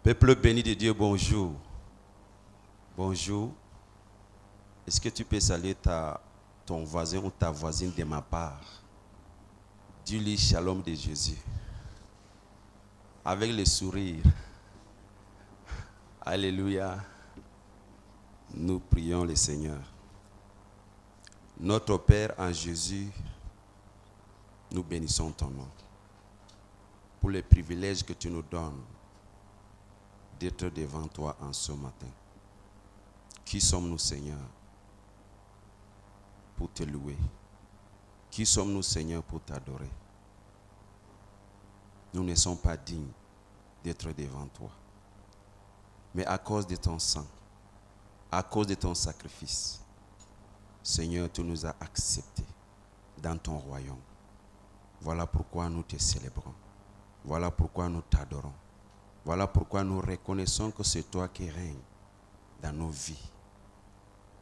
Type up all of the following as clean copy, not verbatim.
Peuple béni de Dieu, bonjour. Bonjour. Est-ce que tu peux saluer ton voisin ou ta voisine de ma part? Dis-lui shalom de Jésus. Avec le sourire. Alléluia. Nous prions le Seigneur. Notre Père en Jésus, nous bénissons ton nom. Pour le privilège que tu nous donnes d'être devant toi en ce matin. Qui sommes-nous, Seigneur, pour te louer? Qui sommes-nous, Seigneur, pour t'adorer? Nous ne sommes pas dignes d'être devant toi. Mais à cause de ton sang, à cause de ton sacrifice, Seigneur, tu nous as acceptés dans ton royaume. Voilà pourquoi nous te célébrons. Voilà pourquoi nous t'adorons. Voilà pourquoi nous reconnaissons que c'est toi qui règnes dans nos vies.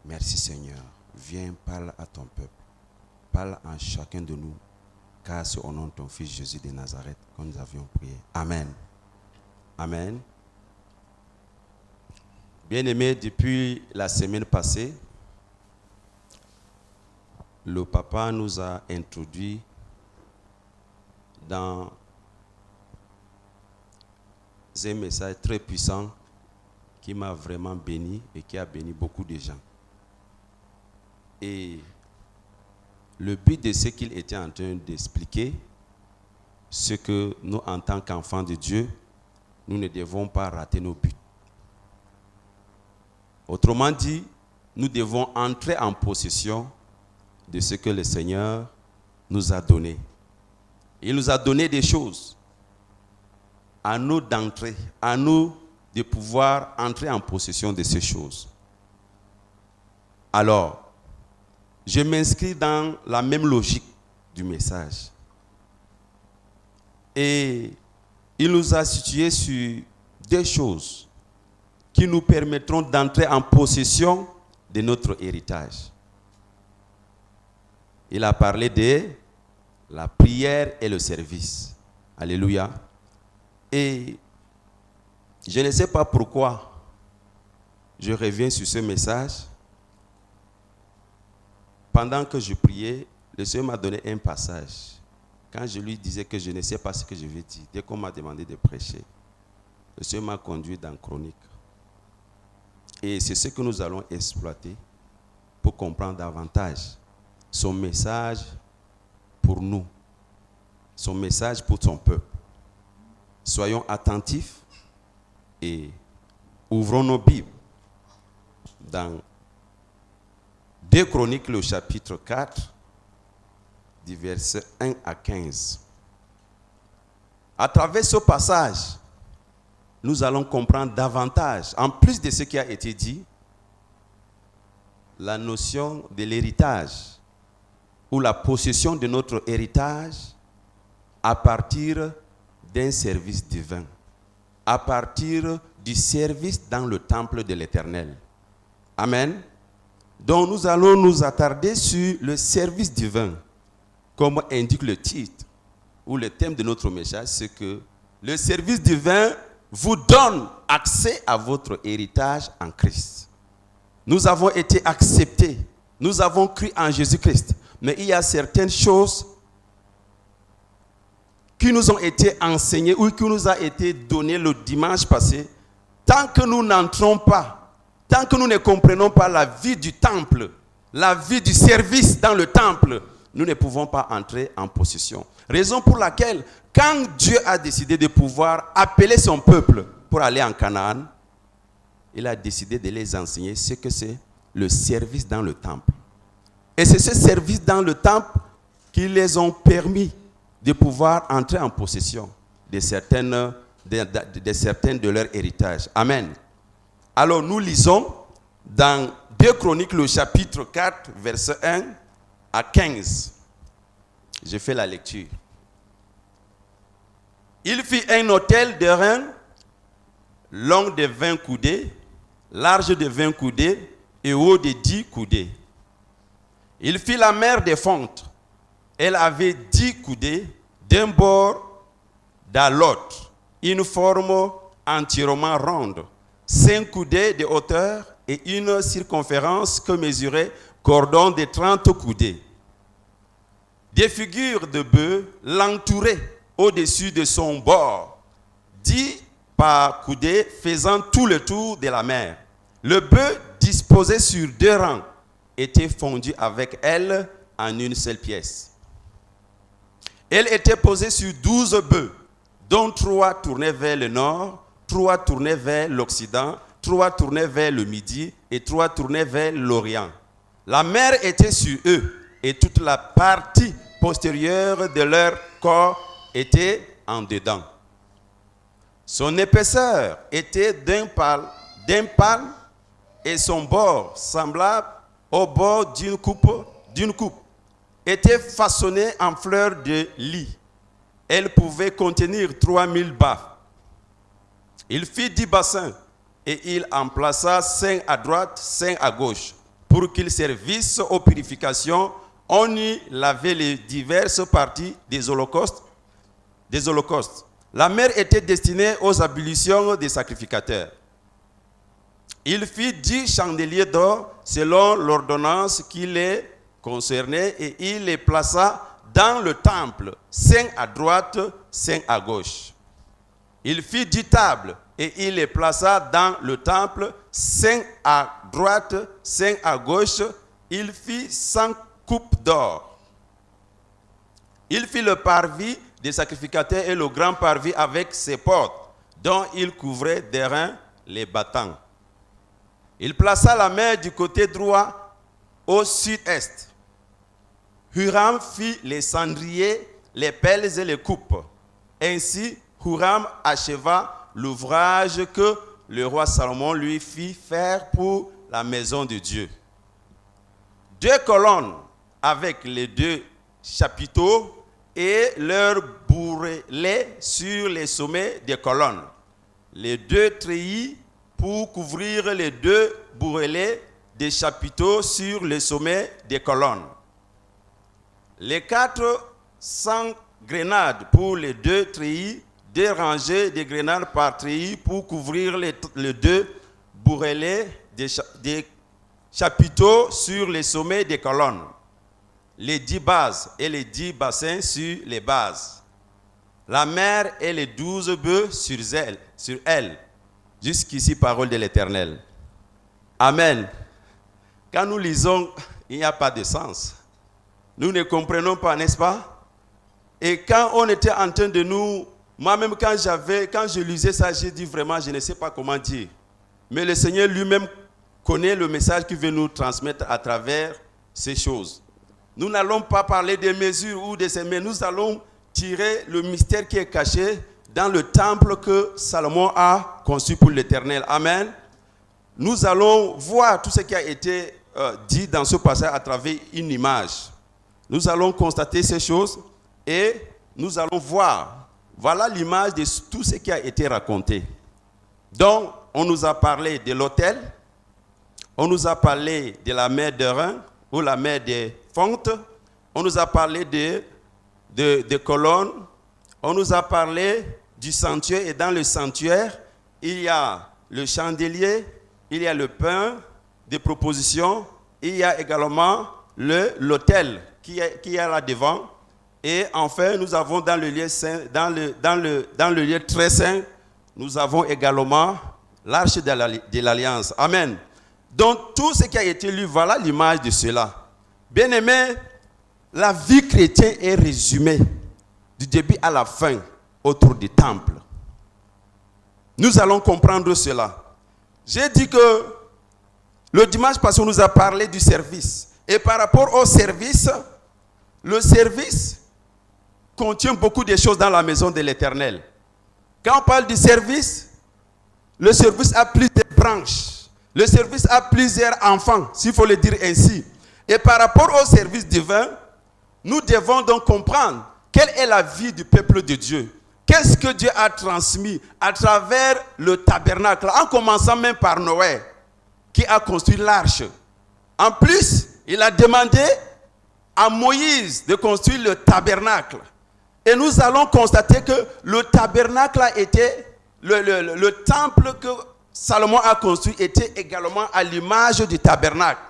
Merci Seigneur. Viens, parle à ton peuple. Parle à chacun de nous. Car c'est au nom de ton Fils Jésus de Nazareth que nous avions prié. Amen. Amen. Bien-aimés, depuis la semaine passée, le papa nous a introduit dans un message très puissant qui m'a vraiment béni et qui a béni beaucoup de gens. Et le but de ce qu'il était en train d'expliquer, c'est que nous, en tant qu'enfants de Dieu, nous ne devons pas rater nos buts. Autrement dit, nous devons entrer en possession de ce que le Seigneur nous a donné. Il nous a donné des choses. À nous d'entrer, à nous de pouvoir entrer en possession de ces choses. Alors, je m'inscris dans la même logique du message. Et il nous a situés sur deux choses qui nous permettront d'entrer en possession de notre héritage. Il a parlé de la prière et le service. Alléluia. Et je ne sais pas pourquoi je reviens sur ce message. Pendant que je priais, le Seigneur m'a donné un passage. Quand je lui disais que je ne sais pas ce que je vais dire, dès qu'on m'a demandé de prêcher, le Seigneur m'a conduit dans Chronique. Et c'est ce que nous allons exploiter pour comprendre davantage son message pour nous, son message pour son peuple. Soyons attentifs et ouvrons nos Bibles dans 2 Chroniques, le chapitre 4, du verset 1 à 15. À travers ce passage, nous allons comprendre davantage, en plus de ce qui a été dit, la notion de l'héritage ou la possession de notre héritage à partir d'un service divin, à partir du service dans le temple de l'Éternel. Amen. Donc nous allons nous attarder sur le service divin, comme indique le titre ou le thème de notre message, c'est que le service divin vous donne accès à votre héritage en Christ. Nous avons été acceptés, nous avons cru en Jésus-Christ, mais il y a certaines choses qui nous ont été enseignées ou qui nous a été données le dimanche passé. Tant que nous n'entrons pas, tant que nous ne comprenons pas la vie du temple, la vie du service dans le temple, nous ne pouvons pas entrer en possession. Raison pour laquelle, quand Dieu a décidé de pouvoir appeler son peuple pour aller en Canaan, il a décidé de les enseigner ce que c'est le service dans le temple. Et c'est ce service dans le temple qui les ont permis de pouvoir entrer en possession de certaines de leur héritage. Amen. Alors nous lisons dans 2 Chroniques, le chapitre 4, verset 1 à 15. Je fais la lecture. Il fit un autel de rein, long de 20 coudées, large de 20 coudées et haut de 10 coudées. Il fit la mer des fontes. Elle avait 10 coudées d'un bord à l'autre, une forme entièrement ronde, 5 coudées de hauteur et une circonférence que mesurait cordon de 30 coudées. Des figures de bœufs l'entouraient au-dessus de son bord, 10 par coudée faisant tout le tour de la mer. Le bœuf disposé sur 2 rangs était fondu avec elle en une seule pièce. Elle était posée sur 12 bœufs, dont 3 tournaient vers le nord, 3 tournaient vers l'occident, 3 tournaient vers le midi et 3 tournaient vers l'orient. La mer était sur eux et toute la partie postérieure de leur corps était en dedans. Son épaisseur était d'un palme et son bord, semblable au bord d'une coupe, était façonné en fleurs de lis. Elle pouvait contenir 3000 baffes. Il fit 10 bassins et il en plaça 5 à droite, 5 à gauche, pour qu'ils servissent aux purifications. On y lavait les diverses parties des holocaustes. La mer était destinée aux ablutions des sacrificateurs. Il fit 10 chandeliers d'or selon l'ordonnance qui les concernait et il les plaça dans le temple, 5 à droite, 5 à gauche. Il fit 10 tables et il les plaça dans le temple, 5 à droite, 5 à gauche. Il fit 100 coupes d'or. Il fit le parvis des sacrificateurs et le grand parvis avec ses portes, dont il couvrait d'airain les battants. Il plaça la mer du côté droit au sud-est. Huram fit les cendriers, les pelles et les coupes. Ainsi, Huram acheva l'ouvrage que le roi Salomon lui fit faire pour la maison de Dieu. 2 colonnes avec les 2 chapiteaux et leurs bourrelets sur les sommets des colonnes. Les 2 treillis pour couvrir les 2 bourrelets des chapiteaux sur le sommet des colonnes. Les 400 grenades pour les 2 treillis, 2 rangées de grenades par treillis pour couvrir les 2 bourrelets des chapiteaux sur les sommets des colonnes. Les 10 bases et les 10 bassins sur les bases. La mer et les 12 bœufs sur elle. Jusqu'ici, parole de l'Éternel. Amen. Quand nous lisons, il n'y a pas de sens. Nous ne comprenons pas, n'est-ce pas? Et quand on était en train de nous... Moi-même, quand je lisais ça, j'ai dit vraiment, je ne sais pas comment dire. Mais le Seigneur lui-même connaît le message qu'il veut nous transmettre à travers ces choses. Nous n'allons pas parler des mesures ou de ces... Mais nous allons tirer le mystère qui est caché dans le temple que Salomon a conçu pour l'Éternel. Amen. Nous allons voir tout ce qui a été dit dans ce passage à travers une image. Nous allons constater ces choses et nous allons voir. Voilà l'image de tout ce qui a été raconté. Donc, on nous a parlé de l'autel, on nous a parlé de la mer d'Airain ou la mer des fontes, on nous a parlé de colonnes, on nous a parlé du sanctuaire et dans le sanctuaire, il y a le chandelier, il y a le pain de proposition, il y a également l'autel qui est là devant. Et enfin, nous avons dans le lieu saint, dans le lieu très saint, nous avons également l'arche de l'alliance. Amen. Donc, tout ce qui a été lu, voilà l'image de cela. Bien-aimés, la vie chrétienne est résumée du début à la fin autour du temple. Nous allons comprendre cela. J'ai dit que le dimanche passé, on nous a parlé du service. Et par rapport au service, le service contient beaucoup de choses dans la maison de l'Éternel. Quand on parle du service, le service a plusieurs branches. Le service a plusieurs enfants, s'il faut le dire ainsi. Et par rapport au service divin, nous devons donc comprendre quelle est la vie du peuple de Dieu. Qu'est-ce que Dieu a transmis à travers le tabernacle, en commençant même par Noé, qui a construit l'arche. En plus, il a demandé à Moïse de construire le tabernacle. Et nous allons constater que le tabernacle a été le temple que Salomon a construit était également à l'image du tabernacle.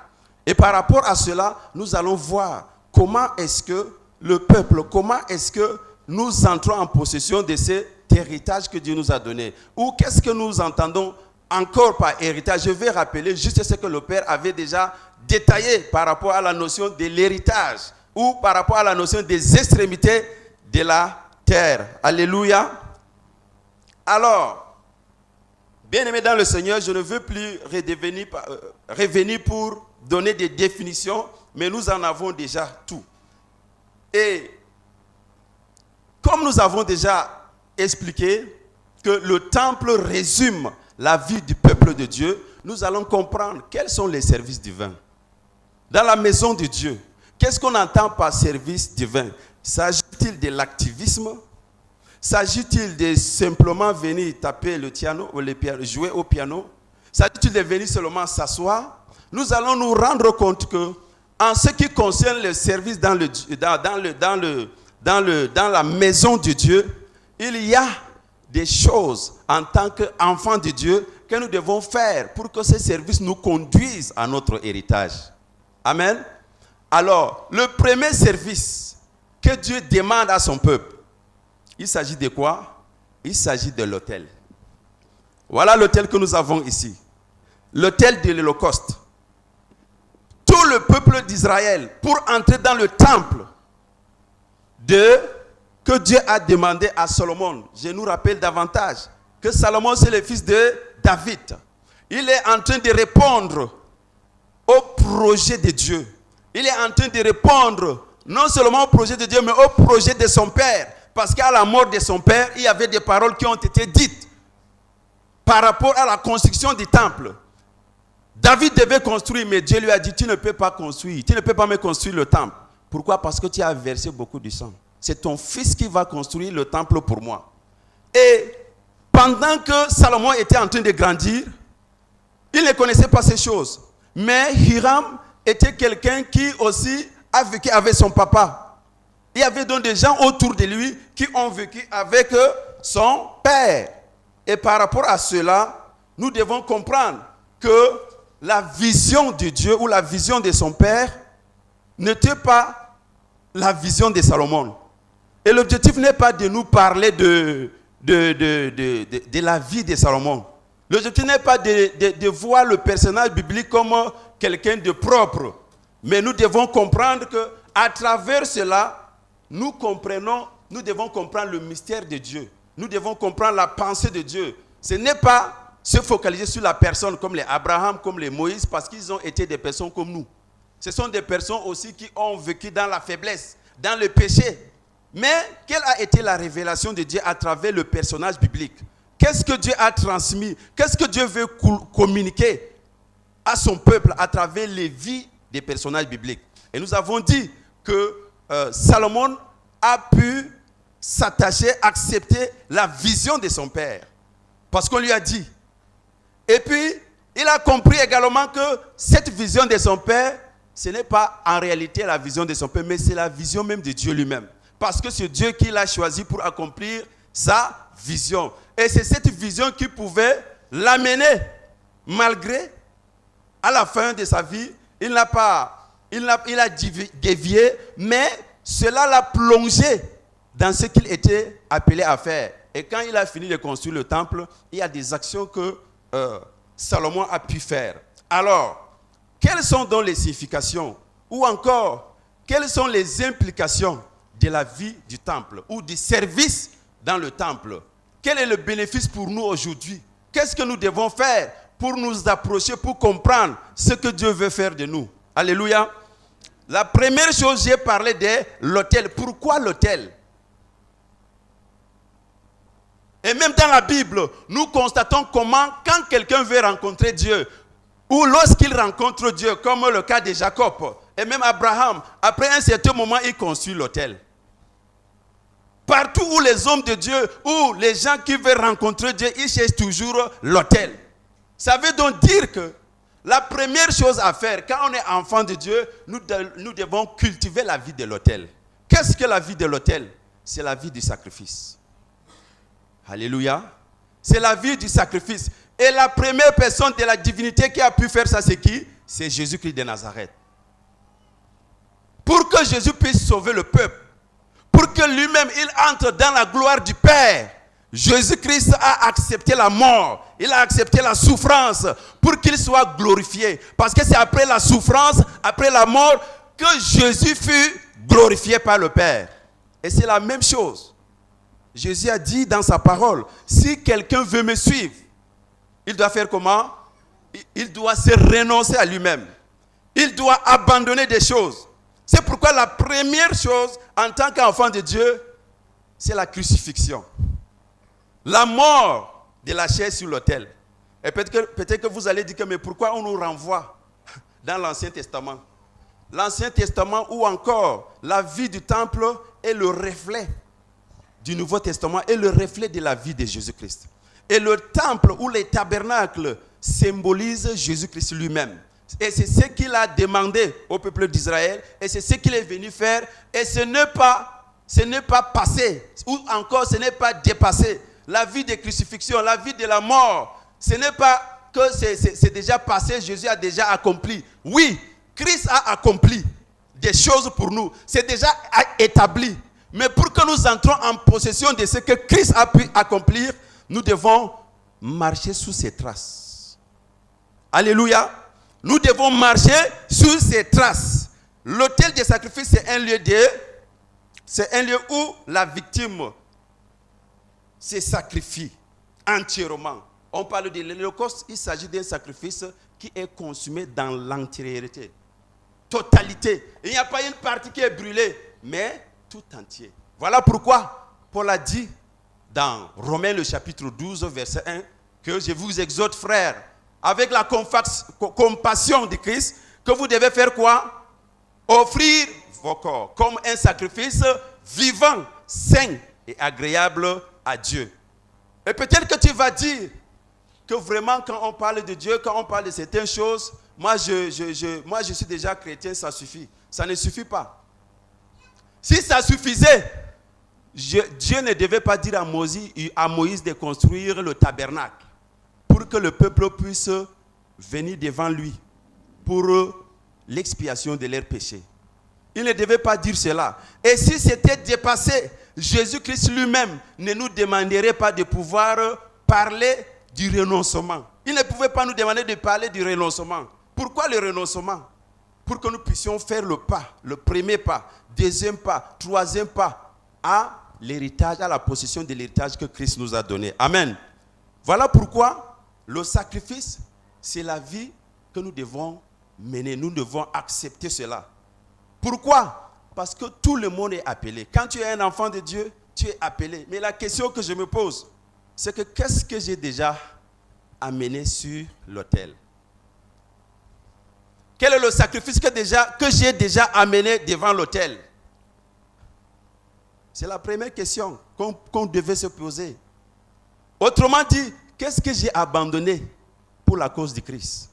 Et par rapport à cela, nous allons voir comment est-ce que le peuple, comment est-ce que nous entrons en possession de cet héritage que Dieu nous a donné. Ou qu'est-ce que nous entendons encore par héritage. Je vais rappeler juste ce que le Père avait déjà détaillé par rapport à la notion de l'héritage ou par rapport à la notion des extrémités de la terre. Alléluia. Alors, bien-aimés dans le Seigneur, je ne veux plus revenir pour donner des définitions, mais nous en avons déjà tout. Et comme nous avons déjà expliqué que le temple résume la vie du peuple de Dieu, nous allons comprendre quels sont les services divins. Dans la maison de Dieu, qu'est-ce qu'on entend par service divin? S'agit-il de l'activisme? S'agit-il de simplement venir taper le piano ou jouer au piano? S'agit-il de venir seulement s'asseoir? Nous allons nous rendre compte que, en ce qui concerne le service dans la maison de Dieu, il y a des choses en tant qu'enfants de Dieu que nous devons faire pour que ces services nous conduisent à notre héritage. Amen. Alors, le premier service que Dieu demande à son peuple, il s'agit de quoi? Il s'agit de l'autel. Voilà l'autel que nous avons ici. L'autel de l'Holocauste. Tout le peuple d'Israël, pour entrer dans le temple que Dieu a demandé à Salomon. Je nous rappelle davantage que Salomon, c'est le fils de David. Il est en train de répondre au projet de Dieu. Il est en train de répondre non seulement au projet de Dieu, mais au projet de son père. Parce qu'à la mort de son père, il y avait des paroles qui ont été dites par rapport à la construction du temple. David devait construire, mais Dieu lui a dit, tu ne peux pas construire, tu ne peux pas me construire le temple. Pourquoi? Parce que tu as versé beaucoup de sang. C'est ton fils qui va construire le temple pour moi. Et pendant que Salomon était en train de grandir, il ne connaissait pas ces choses. Mais Hiram était quelqu'un qui aussi a vécu avec son papa. Il y avait donc des gens autour de lui qui ont vécu avec son père. Et par rapport à cela, nous devons comprendre que la vision de Dieu ou la vision de son père n'était pas la vision de Salomon. Et l'objectif n'est pas de nous parler de la vie de Salomon. L'objectif n'est pas de voir le personnage biblique comme quelqu'un de propre. Mais nous devons comprendre qu'à travers cela, nous devons comprendre le mystère de Dieu. Nous devons comprendre la pensée de Dieu. Ce n'est pas se focaliser sur la personne comme les Abraham, comme les Moïse, parce qu'ils ont été des personnes comme nous. Ce sont des personnes aussi qui ont vécu dans la faiblesse, dans le péché. Mais quelle a été la révélation de Dieu à travers le personnage biblique? Qu'est-ce que Dieu a transmis? Qu'est-ce que Dieu veut communiquer à son peuple à travers les vies des personnages bibliques? Et nous avons dit que Salomon a pu s'attacher, accepter la vision de son père. Parce qu'on lui a dit. Et puis, il a compris également que cette vision de son père, ce n'est pas en réalité la vision de son père, mais c'est la vision même de Dieu lui-même. Parce que c'est Dieu qui l'a choisi pour accomplir sa vision. Et c'est cette vision qui pouvait l'amener, malgré, à la fin de sa vie, il a dévié, mais cela l'a plongé dans ce qu'il était appelé à faire. Et quand il a fini de construire le temple, il y a des actions que Salomon a pu faire. Alors, quelles sont donc les significations? Ou encore, quelles sont les implications de la vie du temple ou du service dans le temple? Quel est le bénéfice pour nous aujourd'hui? Qu'est-ce que nous devons faire pour nous approcher, pour comprendre ce que Dieu veut faire de nous? Alléluia. La première chose, j'ai parlé de l'autel. Pourquoi l'autel? Et même dans la Bible, nous constatons comment, quand quelqu'un veut rencontrer Dieu, ou lorsqu'il rencontre Dieu, comme le cas de Jacob, et même Abraham, après un certain moment, il construit l'autel. Partout où les hommes de Dieu, ou les gens qui veulent rencontrer Dieu, ils cherchent toujours l'autel. Ça veut donc dire que la première chose à faire, quand on est enfant de Dieu, nous devons cultiver la vie de l'autel. Qu'est-ce que la vie de l'autel? C'est la vie du sacrifice. Alléluia. C'est la vie du sacrifice. Et la première personne de la divinité qui a pu faire ça, c'est qui? C'est Jésus-Christ de Nazareth. Pour que Jésus puisse sauver le peuple, pour que lui-même, il entre dans la gloire du Père, Jésus-Christ a accepté la mort, il a accepté la souffrance pour qu'il soit glorifié. Parce que c'est après la souffrance, après la mort, que Jésus fut glorifié par le Père. Et c'est la même chose. Jésus a dit dans sa parole, si quelqu'un veut me suivre, il doit faire comment? Il doit se renoncer à lui-même. Il doit abandonner des choses. C'est pourquoi la première chose en tant qu'enfant de Dieu, c'est la crucifixion. La mort de la chair sur l'autel. Et peut-être que vous allez dire que mais pourquoi on nous renvoie dans l'Ancien Testament? L'Ancien Testament ou encore la vie du temple est le reflet du Nouveau Testament, est le reflet de la vie de Jésus-Christ. Et le temple ou les tabernacles symbolisent Jésus-Christ lui-même. Et c'est ce qu'il a demandé au peuple d'Israël. Et c'est ce qu'il est venu faire. Et ce n'est pas passé. Ou encore ce n'est pas dépassé. La vie de crucifixion, la vie de la mort. Ce n'est pas que c'est déjà passé. Jésus a déjà accompli. Oui, Christ a accompli des choses pour nous. C'est déjà établi. Mais pour que nous entrons en possession de ce que Christ a pu accomplir, nous devons marcher sous ses traces. Alléluia. Nous devons marcher sur ses traces. L'autel de sacrifice, c'est un lieu où la victime se sacrifie entièrement. On parle de l'Holocauste, il s'agit d'un sacrifice qui est consumé dans l'entièreté, totalité. Il n'y a pas une partie qui est brûlée, mais tout entier. Voilà pourquoi Paul a dit dans Romains le chapitre 12, verset 1, que je vous exhorte, frères, avec la compassion de Christ, que vous devez faire quoi? Offrir vos corps comme un sacrifice vivant, sain et agréable à Dieu. Et peut-être que tu vas dire que vraiment quand on parle de Dieu, quand on parle de certaines choses, moi je suis déjà chrétien, ça suffit. Ça ne suffit pas. Si ça suffisait, Dieu ne devait pas dire à Moïse de construire le tabernacle pour que le peuple puisse venir devant lui pour l'expiation de leurs péchés. Il ne devait pas dire cela. Et si c'était dépassé, Jésus-Christ lui-même ne nous demanderait pas de pouvoir parler du renoncement. Il ne pouvait pas nous demander de parler du renoncement. Pourquoi le renoncement? Pour que nous puissions faire le pas, le premier pas, deuxième pas, troisième pas à l'héritage, à la possession de l'héritage que Christ nous a donné. Amen. Voilà pourquoi le sacrifice, c'est la vie que nous devons mener. Nous devons accepter cela. Pourquoi? Parce que tout le monde est appelé. Quand tu es un enfant de Dieu, tu es appelé. Mais la question que je me pose, c'est que qu'est-ce que j'ai déjà amené sur l'autel? Quel est le sacrifice que j'ai déjà amené devant l'autel? C'est la première question qu'on devait se poser. Autrement dit, qu'est-ce que j'ai abandonné pour la cause de Christ?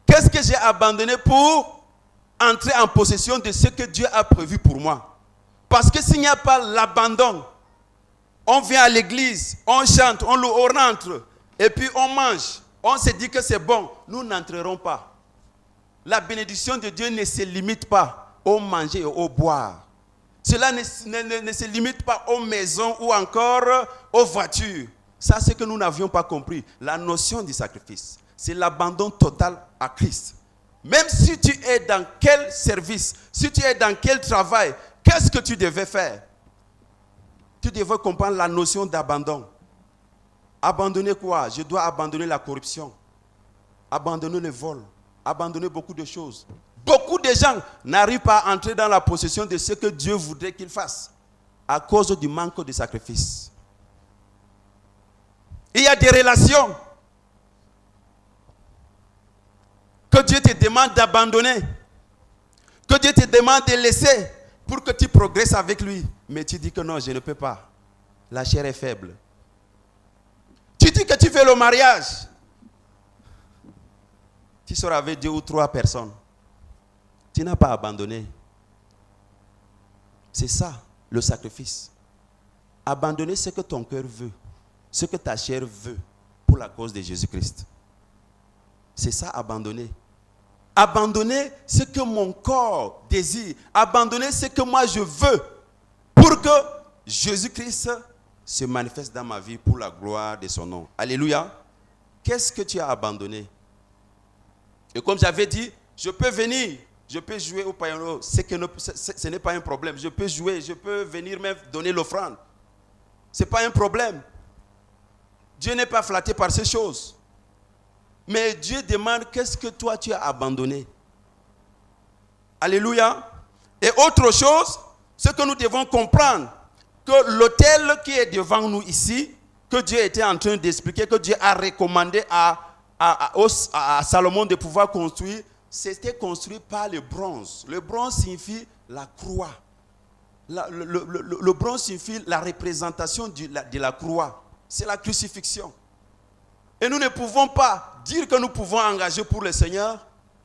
Qu'est-ce que j'ai abandonné pour entrer en possession de ce que Dieu a prévu pour moi? Parce que s'il n'y a pas l'abandon, on vient à l'église, on chante, on rentre, et puis on mange, on se dit que c'est bon, nous n'entrerons pas. La bénédiction de Dieu ne se limite pas au manger et au boire. Cela ne se limite pas aux maisons ou encore aux voitures. Ça, c'est que nous n'avions pas compris. La notion du sacrifice, c'est l'abandon total à Christ. Même si tu es dans quel service, si tu es dans quel travail, qu'est-ce que tu devais faire? Tu devais comprendre la notion d'abandon. Abandonner quoi? Je dois abandonner la corruption, abandonner le vol, abandonner beaucoup de choses. Beaucoup de gens n'arrivent pas à entrer dans la possession de ce que Dieu voudrait qu'ils fassent à cause du manque de sacrifice. Il y a des relations que Dieu te demande d'abandonner, que Dieu te demande de laisser pour que tu progresses avec lui. Mais tu dis que non, je ne peux pas. La chair est faible. Tu dis que tu fais le mariage. Tu seras avec 2 ou 3 personnes. Tu n'as pas abandonné. C'est ça, le sacrifice. Abandonner ce que ton cœur veut ce que ta chair veut pour la cause de Jésus-Christ. C'est ça, abandonner. Abandonner ce que mon corps désire. Abandonner ce que moi je veux pour que Jésus-Christ se manifeste dans ma vie pour la gloire de son nom. Alléluia. Qu'est-ce que tu as abandonné? Et comme j'avais dit, je peux venir, je peux jouer au piano, ce n'est pas un problème. Je peux jouer, je peux venir même donner l'offrande. Ce n'est pas un problème. Dieu n'est pas flatté par ces choses. Mais Dieu demande qu'est-ce que toi tu as abandonné. Alléluia. Et autre chose, ce que nous devons comprendre, que l'autel qui est devant nous ici, que Dieu était en train d'expliquer, que Dieu a recommandé à Salomon de pouvoir construire, c'était construit par le bronze. Le bronze signifie la croix. Le bronze signifie la représentation de la croix. C'est la crucifixion. Et nous ne pouvons pas dire que nous pouvons engager pour le Seigneur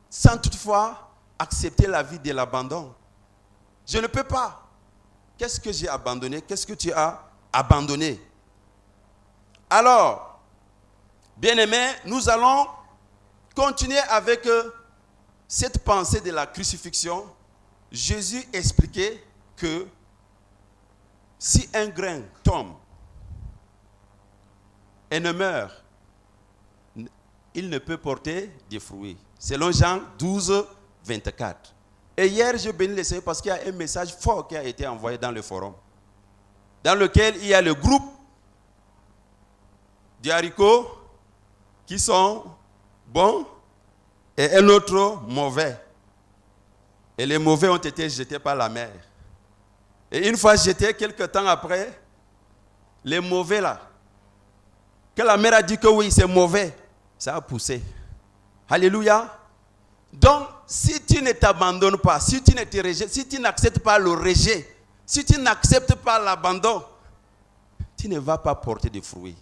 sans toutefois accepter la vie de l'abandon. Je ne peux pas. Qu'est-ce que j'ai abandonné? Qu'est-ce que tu as abandonné? Alors, bien-aimés, nous allons continuer avec cette pensée de la crucifixion. Jésus expliquait que si un grain tombe et ne meurt, il ne peut porter des fruits. Selon Jean 12, 24. Et hier, je bénis le Seigneur parce qu'il y a un message fort qui a été envoyé dans le forum, dans lequel il y a le groupe des haricots qui sont bons et un autre mauvais. Et les mauvais ont été jetés par la mer. Et une fois jetés, quelques temps après, les mauvais là, que la mer a dit que oui, c'est mauvais, ça a poussé. Alléluia. Donc, si tu ne t'abandonnes pas, si tu ne te rejettes, si tu n'acceptes pas le rejet, si tu n'acceptes pas l'abandon, tu ne vas pas porter de fruits.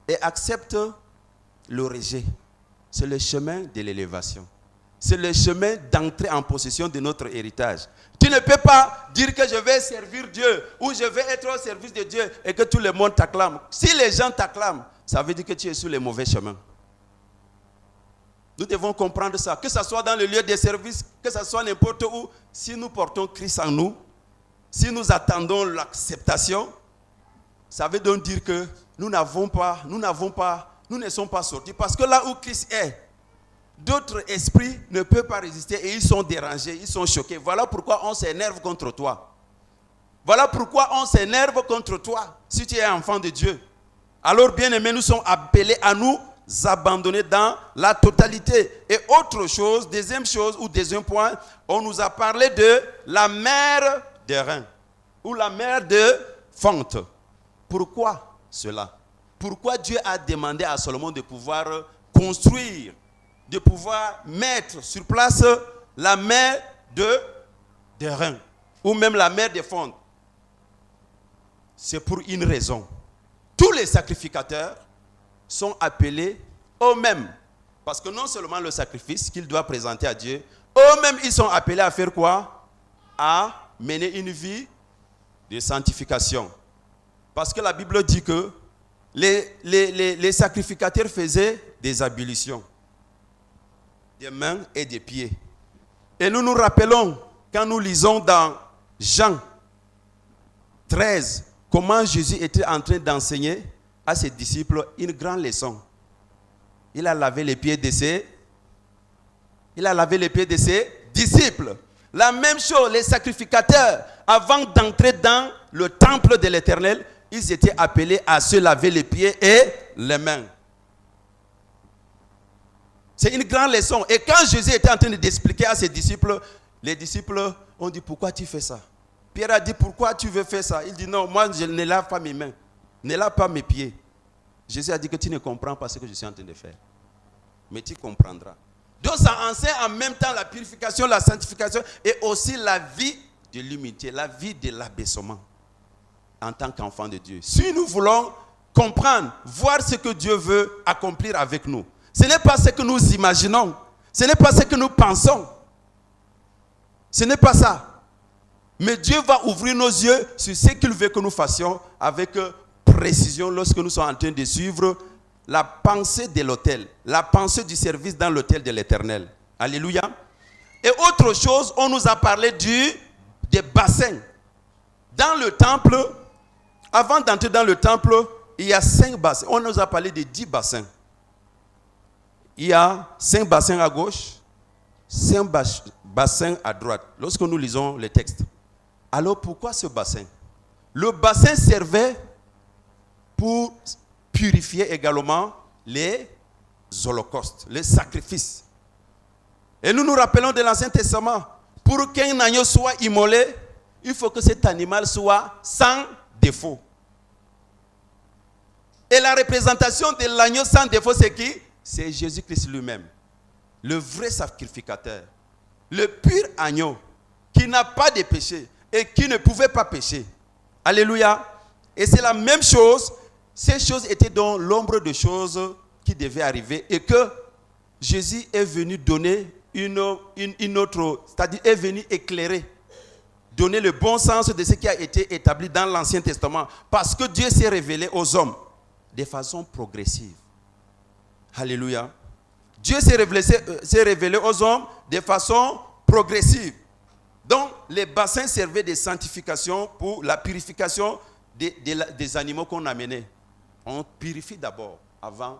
Et accepte le rejet. C'est le chemin de l'élévation. C'est le chemin d'entrer en possession de notre héritage. Tu ne peux pas dire que je vais servir Dieu ou je vais être au service de Dieu et que tout le monde t'acclame. Si les gens t'acclament, ça veut dire que tu es sur le mauvais chemin. Nous devons comprendre ça. Que ce soit dans le lieu de service, que ce soit n'importe où, si nous portons Christ en nous, si nous attendons l'acceptation, ça veut donc dire que nous ne sommes pas sortis. Parce que là où Christ est, d'autres esprits ne peuvent pas résister et ils sont dérangés, ils sont choqués. Voilà pourquoi on s'énerve contre toi. Voilà pourquoi on s'énerve contre toi si tu es enfant de Dieu. Alors, bien-aimés, nous sommes appelés à nous abandonner dans la totalité. Et autre chose, deuxième point, on nous a parlé de la mer d'Airain ou la mer de Fonte. Pourquoi cela? Pourquoi Dieu a demandé à Salomon de pouvoir construire, de pouvoir mettre sur place la mer d'Airain ou même la mer de Fonte? C'est pour une raison. Tous les sacrificateurs sont appelés eux-mêmes. Parce que non seulement le sacrifice qu'ils doivent présenter à Dieu, eux-mêmes ils sont appelés à faire quoi? À mener une vie de sanctification. Parce que la Bible dit que les sacrificateurs faisaient des ablutions, des mains et des pieds. Et nous nous rappelons, quand nous lisons dans Jean 13, comment Jésus était en train d'enseigner à ses disciples une grande leçon. Il a lavé les pieds de ses disciples. La même chose, les sacrificateurs, avant d'entrer dans le temple de l'Éternel, ils étaient appelés à se laver les pieds et les mains. C'est une grande leçon. Et quand Jésus était en train d'expliquer à ses disciples, les disciples ont dit, pourquoi tu fais ça? Pierre a dit, pourquoi tu veux faire ça? Il dit, non, moi je ne lave pas mes mains, ne lave pas mes pieds. Jésus a dit que tu ne comprends pas ce que je suis en train de faire. Mais tu comprendras. Donc ça enseigne en même temps la purification, la sanctification et aussi la vie de l'humilité, la vie de l'abaissement en tant qu'enfant de Dieu. Si nous voulons comprendre, voir ce que Dieu veut accomplir avec nous, ce n'est pas ce que nous imaginons, ce n'est pas ce que nous pensons. Ce n'est pas ça. Mais Dieu va ouvrir nos yeux sur ce qu'il veut que nous fassions avec précision lorsque nous sommes en train de suivre la pensée de l'autel, la pensée du service dans l'autel de l'Éternel. Alléluia. Et autre chose, on nous a parlé des bassins. Dans le temple, avant d'entrer dans le temple, il y a 5 bassins. On nous a parlé de 10 bassins. Il y a 5 bassins à gauche, 5 bassins à droite. Lorsque nous lisons les textes. Alors pourquoi ce bassin? Le bassin servait pour purifier également les holocaustes, les sacrifices. Et nous nous rappelons de l'Ancien Testament. Pour qu'un agneau soit immolé, il faut que cet animal soit sans défaut. Et la représentation de l'agneau sans défaut, c'est qui? C'est Jésus-Christ lui-même. Le vrai sacrificateur. Le pur agneau qui n'a pas de péché et qui ne pouvait pas pécher. Alléluia. Et c'est la même chose. Ces choses étaient dans l'ombre de choses qui devaient arriver et que Jésus est venu donner une autre, c'est-à-dire est venu éclairer, donner le bon sens de ce qui a été établi dans l'Ancien Testament. Parce que Dieu s'est révélé aux hommes de façon progressive. Alléluia. Dieu s'est révélé aux hommes de façon progressive. Donc, les bassins servaient de sanctification pour la purification des animaux qu'on amenait. On purifie d'abord avant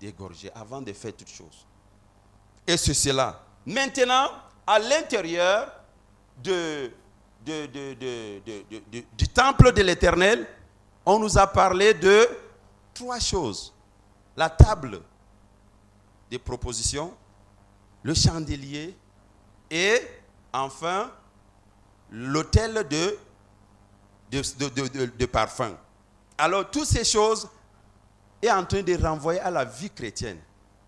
d'égorger, avant de faire toutes choses. Et c'est cela. Maintenant, à l'intérieur du temple de l'Éternel, on nous a parlé de 3 choses. La table des propositions, le chandelier et enfin l'autel de parfum. Alors, toutes ces choses est en train de renvoyer à la vie chrétienne,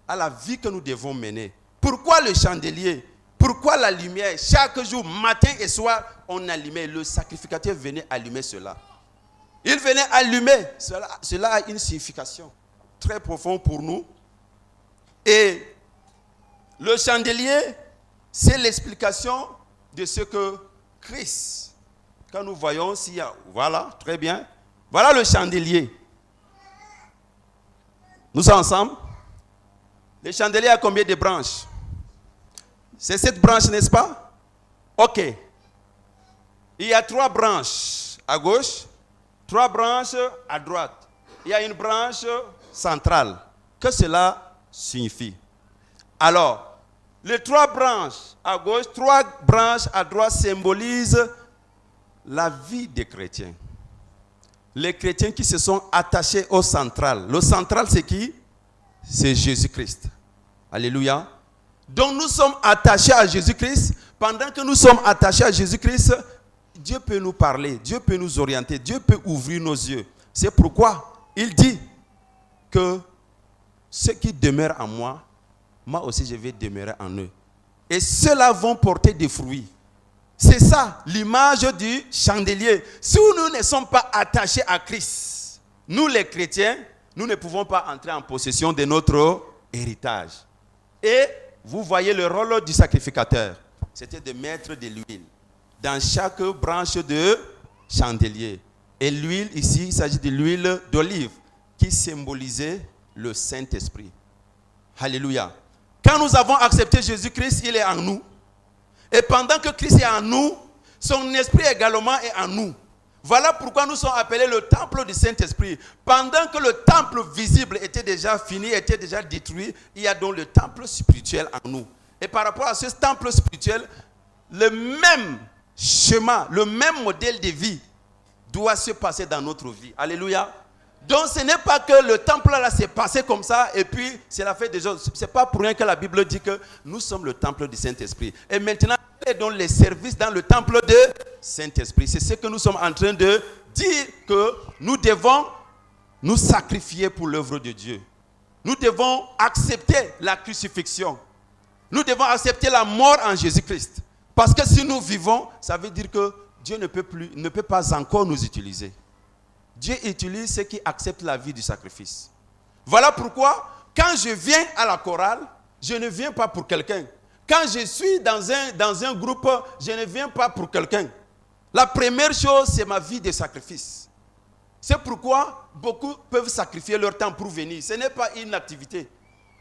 à la vie que nous devons mener. Pourquoi le chandelier? Pourquoi la lumière? Chaque jour, matin et soir, on allumait. Le sacrificateur venait allumer cela. Il venait allumer. Cela a une signification très profonde pour nous. Et le chandelier, c'est l'explication de ce que Christ, quand nous voyons, voilà, très bien. Voilà le chandelier. Nous sommes ensemble. Le chandelier a combien de branches? C'est cette branche, n'est-ce pas? Ok. Il y a 3 branches à gauche, 3 branches à droite. Il y a une branche centrale. Que cela signifie? Alors, les 3 branches à gauche, 3 branches à droite symbolisent la vie des chrétiens. Les chrétiens qui se sont attachés au central. Le central, c'est qui? C'est Jésus-Christ. Alléluia. Donc nous sommes attachés à Jésus-Christ. Pendant que nous sommes attachés à Jésus-Christ, Dieu peut nous parler, Dieu peut nous orienter, Dieu peut ouvrir nos yeux. C'est pourquoi il dit que ceux qui demeurent en moi, moi aussi je vais demeurer en eux. Et ceux-là vont porter des fruits. C'est ça l'image du chandelier. Si nous ne sommes pas attachés à Christ, nous les chrétiens, nous ne pouvons pas entrer en possession de notre héritage. Et vous voyez le rôle du sacrificateur. C'était de mettre de l'huile dans chaque branche de chandelier. Et l'huile ici, il s'agit de l'huile d'olive qui symbolisait le Saint-Esprit. Alléluia. Quand nous avons accepté Jésus-Christ, il est en nous. Et pendant que Christ est en nous, son esprit également est en nous. Voilà pourquoi nous sommes appelés le temple du Saint-Esprit. Pendant que le temple visible était déjà fini, était déjà détruit, il y a donc le temple spirituel en nous. Et par rapport à ce temple spirituel, le même schéma, le même modèle de vie doit se passer dans notre vie. Alléluia. Donc ce n'est pas que le temple là s'est passé comme ça et puis c'est la fête des autres. Ce n'est pas pour rien que la Bible dit que nous sommes le temple du Saint-Esprit. Et maintenant, quels sont les services dans le temple de Saint-Esprit? C'est ce que nous sommes en train de dire, que nous devons nous sacrifier pour l'œuvre de Dieu. Nous devons accepter la crucifixion. Nous devons accepter la mort en Jésus-Christ. Parce que si nous vivons, ça veut dire que Dieu ne peut pas encore nous utiliser. Dieu utilise ceux qui acceptent la vie du sacrifice. Voilà pourquoi, quand je viens à la chorale, je ne viens pas pour quelqu'un. Quand je suis dans un groupe, je ne viens pas pour quelqu'un. La première chose, c'est ma vie de sacrifice. C'est pourquoi beaucoup peuvent sacrifier leur temps pour venir. Ce n'est pas une activité.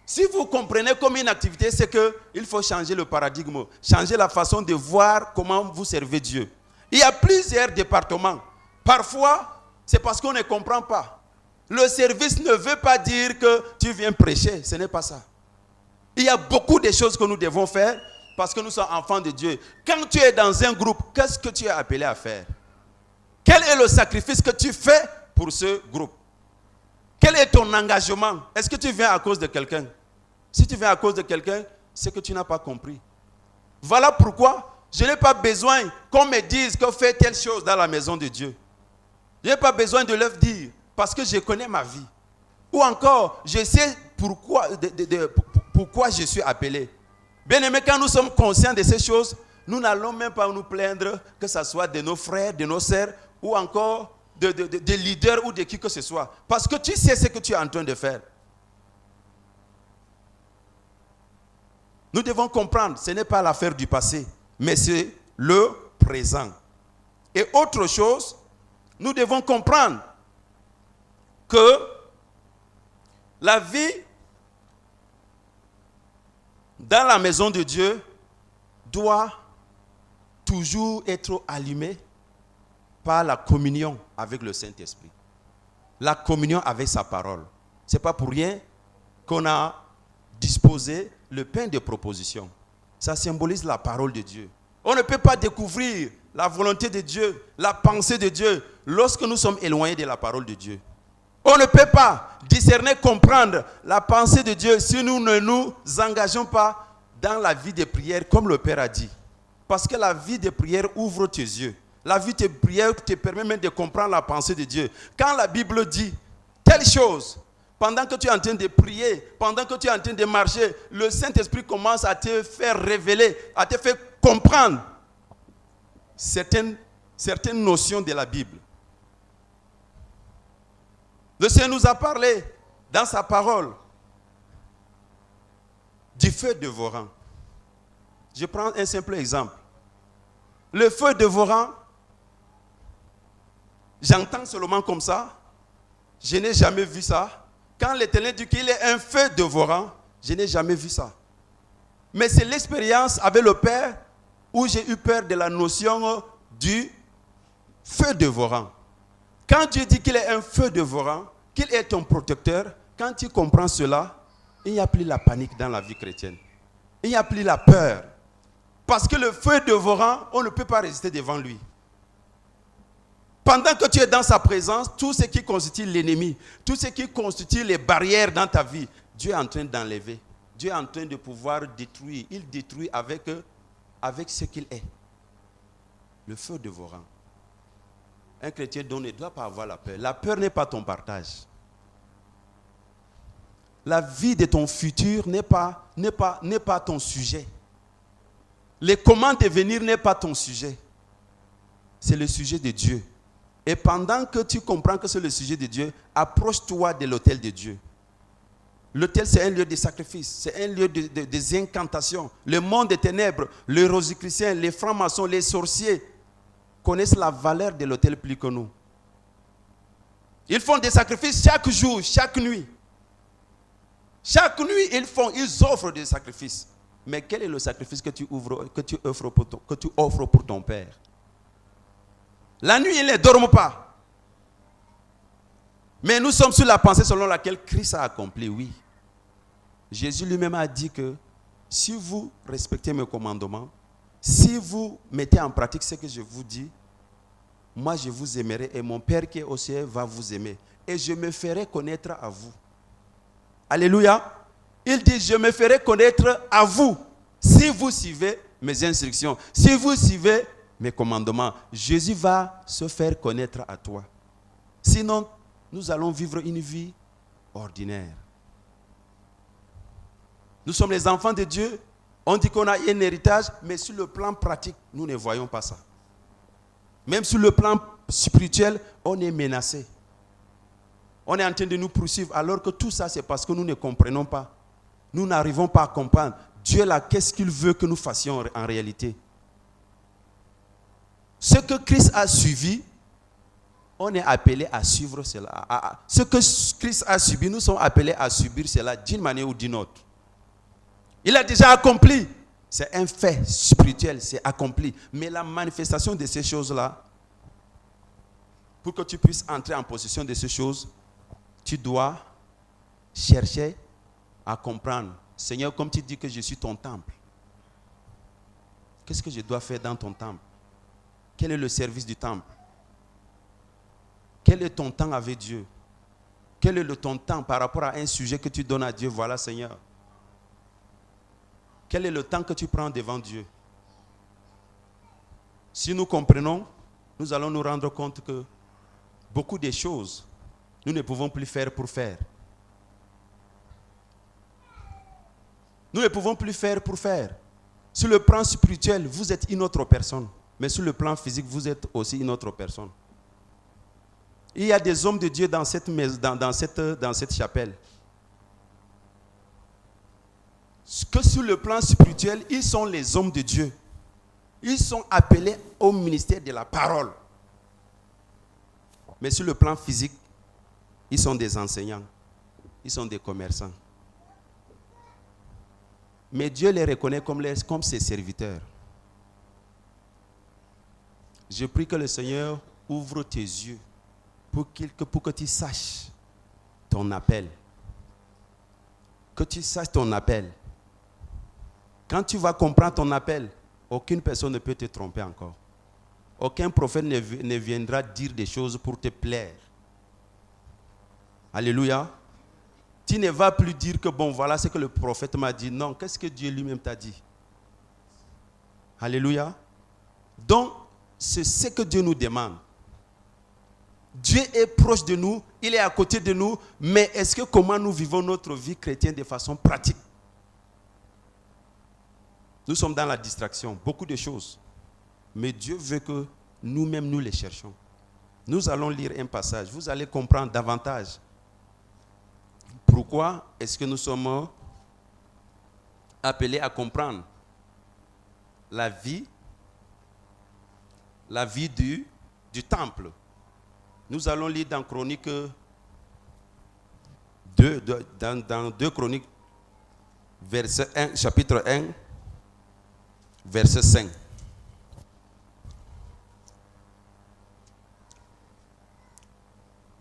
Si vous comprenez comme une activité, c'est qu'il faut changer le paradigme, changer la façon de voir comment vous servez Dieu. Il y a plusieurs départements. Parfois, c'est parce qu'on ne comprend pas. Le service ne veut pas dire que tu viens prêcher. Ce n'est pas ça. Il y a beaucoup de choses que nous devons faire parce que nous sommes enfants de Dieu. Quand tu es dans un groupe, qu'est-ce que tu es appelé à faire? Quel est le sacrifice que tu fais pour ce groupe? Quel est ton engagement? Est-ce que tu viens à cause de quelqu'un? Si tu viens à cause de quelqu'un, c'est que tu n'as pas compris. Voilà pourquoi je n'ai pas besoin qu'on me dise que fais telle chose dans la maison de Dieu. Je n'ai pas besoin de leur dire parce que je connais ma vie. Ou encore, je sais pourquoi je suis appelé. Bien aimé, quand nous sommes conscients de ces choses, nous n'allons même pas nous plaindre que ce soit de nos frères, de nos sœurs, ou encore de leaders ou de qui que ce soit. Parce que tu sais ce que tu es en train de faire. Nous devons comprendre, ce n'est pas l'affaire du passé, mais c'est le présent. Et autre chose, nous devons comprendre que la vie dans la maison de Dieu doit toujours être allumée par la communion avec le Saint-Esprit. La communion avec sa parole. Ce n'est pas pour rien qu'on a disposé le pain de proposition. Ça symbolise la parole de Dieu. On ne peut pas découvrir la volonté de Dieu, la pensée de Dieu, lorsque nous sommes éloignés de la parole de Dieu. On ne peut pas discerner, comprendre la pensée de Dieu si nous ne nous engageons pas dans la vie de prière comme le Père a dit. Parce que la vie de prière ouvre tes yeux. La vie de prière te permet même de comprendre la pensée de Dieu. Quand la Bible dit telle chose, pendant que tu es en train de prier, pendant que tu es en train de marcher, le Saint-Esprit commence à te faire révéler, à te faire comprendre certaines notions de la Bible. Le Seigneur nous a parlé dans sa parole du feu dévorant. Je prends un simple exemple. Le feu dévorant, j'entends seulement comme ça. Je n'ai jamais vu ça. Quand l'Éternel dit qu'il est un feu dévorant, je n'ai jamais vu ça. Mais c'est l'expérience avec le Père où j'ai eu peur de la notion du feu dévorant. Quand Dieu dit qu'il est un feu dévorant, qu'il est ton protecteur, quand tu comprends cela, il n'y a plus la panique dans la vie chrétienne. Il n'y a plus la peur. Parce que le feu dévorant, on ne peut pas résister devant lui. Pendant que tu es dans sa présence, tout ce qui constitue l'ennemi, tout ce qui constitue les barrières dans ta vie, Dieu est en train d'enlever. Dieu est en train de pouvoir détruire. Il détruit avec ce qu'il est. Le feu dévorant. Un chrétien donc ne doit pas avoir la peur. La peur n'est pas ton partage. La vie de ton futur n'est pas ton sujet. Les comment devenir n'est pas ton sujet. C'est le sujet de Dieu. Et pendant que tu comprends que c'est le sujet de Dieu, approche-toi de l'autel de Dieu. L'autel, c'est un lieu de sacrifice, c'est un lieu des incantations. Le monde des ténèbres, les rosicruciens, les francs-maçons, les sorciers connaissent la valeur de l'autel plus que nous. Ils font des sacrifices chaque jour, chaque nuit. Chaque nuit, ils offrent des sacrifices. Mais quel est le sacrifice que tu offres pour ton Père? La nuit, ils ne dorment pas. Mais nous sommes sur la pensée selon laquelle Christ a accompli, oui. Jésus lui-même a dit que si vous respectez mes commandements, si vous mettez en pratique ce que je vous dis, moi je vous aimerai et mon Père qui est au ciel va vous aimer. Et je me ferai connaître à vous. Alléluia. Il dit, je me ferai connaître à vous si vous suivez mes instructions, si vous suivez mes commandements. Jésus va se faire connaître à toi. Sinon, nous allons vivre une vie ordinaire. Nous sommes les enfants de Dieu. On dit qu'on a un héritage, mais sur le plan pratique, nous ne voyons pas ça. Même sur le plan spirituel, on est menacé. On est en train de nous poursuivre, alors que tout ça, c'est parce que nous ne comprenons pas. Nous n'arrivons pas à comprendre. Dieu, là, qu'est-ce qu'il veut que nous fassions en réalité? Ce que Christ a suivi, on est appelé à suivre cela. Ce que Christ a subi, nous sommes appelés à subir cela d'une manière ou d'une autre. Il a déjà accompli. C'est un fait spirituel, c'est accompli. Mais la manifestation de ces choses-là, pour que tu puisses entrer en possession de ces choses, tu dois chercher à comprendre. Seigneur, comme tu dis que je suis ton temple, qu'est-ce que je dois faire dans ton temple? Quel est le service du temple? Quel est ton temps avec Dieu? Quel est ton temps par rapport à un sujet que tu donnes à Dieu? Voilà, Seigneur. Quel est le temps que tu prends devant Dieu? Si nous comprenons, nous allons nous rendre compte que beaucoup de choses, nous ne pouvons plus faire pour faire. Nous ne pouvons plus faire pour faire. Sur le plan spirituel, vous êtes une autre personne. Mais sur le plan physique, vous êtes aussi une autre personne. Il y a des hommes de Dieu dans cette chapelle. Que sur le plan spirituel, ils sont les hommes de Dieu. Ils sont appelés au ministère de la parole. Mais sur le plan physique, ils sont des enseignants. Ils sont des commerçants. Mais Dieu les reconnaît comme ses serviteurs. Je prie que le Seigneur ouvre tes yeux pour que tu saches ton appel. Que tu saches ton appel. Quand tu vas comprendre ton appel, aucune personne ne peut te tromper encore. Aucun prophète ne viendra dire des choses pour te plaire. Alléluia. Tu ne vas plus dire que bon, voilà ce que le prophète m'a dit. Non, qu'est-ce que Dieu lui-même t'a dit? Alléluia. Donc, c'est ce que Dieu nous demande. Dieu est proche de nous, il est à côté de nous, mais est-ce que comment nous vivons notre vie chrétienne de façon pratique? Nous sommes dans la distraction, beaucoup de choses. Mais Dieu veut que nous-mêmes nous les cherchions. Nous allons lire un passage, vous allez comprendre davantage. Pourquoi est-ce que nous sommes appelés à comprendre la vie du temple? Nous allons lire dans Chroniques 2, dans 2 Chroniques, verset 1, chapitre 1, verset 5.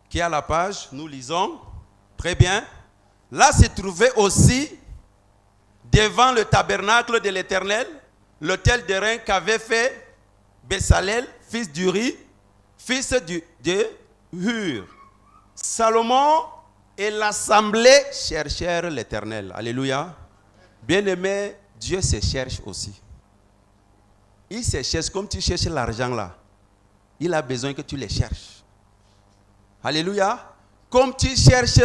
Qui est à la page, nous lisons. Très bien. Là se trouvait aussi, devant le tabernacle de l'Éternel, l'autel d'airain qu'avait fait Bessalel, fils d'Uri, fils de Hur. Salomon et l'assemblée cherchèrent l'Éternel. Alléluia. Bien-aimé, Dieu se cherche aussi. Il se cherche comme tu cherches l'argent là. Il a besoin que tu le cherches. Alléluia. Comme tu cherches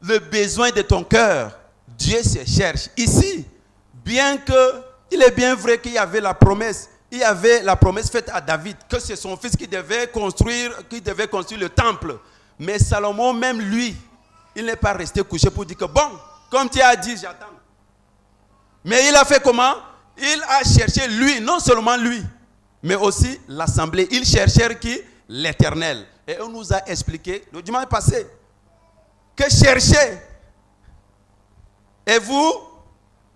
le besoin de ton cœur, Dieu se cherche. Ici, bien que il est bien vrai qu'il y avait la promesse, il y avait la promesse faite à David que c'est son fils qui devait construire le temple. Mais Salomon, même lui, il n'est pas resté couché pour dire que bon, comme tu as dit, j'attends. Mais il a fait comment? Il a cherché lui, non seulement lui, mais aussi l'assemblée. Il cherchait qui? L'Éternel. Et on nous a expliqué le dimanche passé que cherchez et vous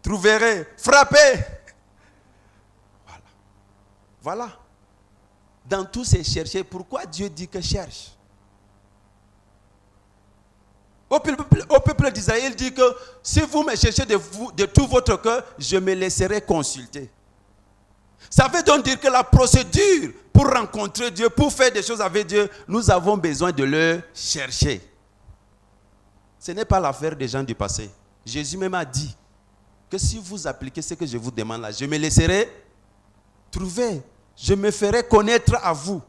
trouverez. Frappez. Voilà. Dans tous ces chercher, pourquoi Dieu dit que cherche? Au peuple d'Israël, il dit que si vous me cherchez de tout votre cœur, je me laisserai consulter. Ça veut donc dire que la procédure pour rencontrer Dieu, pour faire des choses avec Dieu, nous avons besoin de le chercher. Ce n'est pas l'affaire des gens du passé. Jésus même a dit que si vous appliquez ce que je vous demande là, je me laisserai trouver. Je me ferai connaître à vous.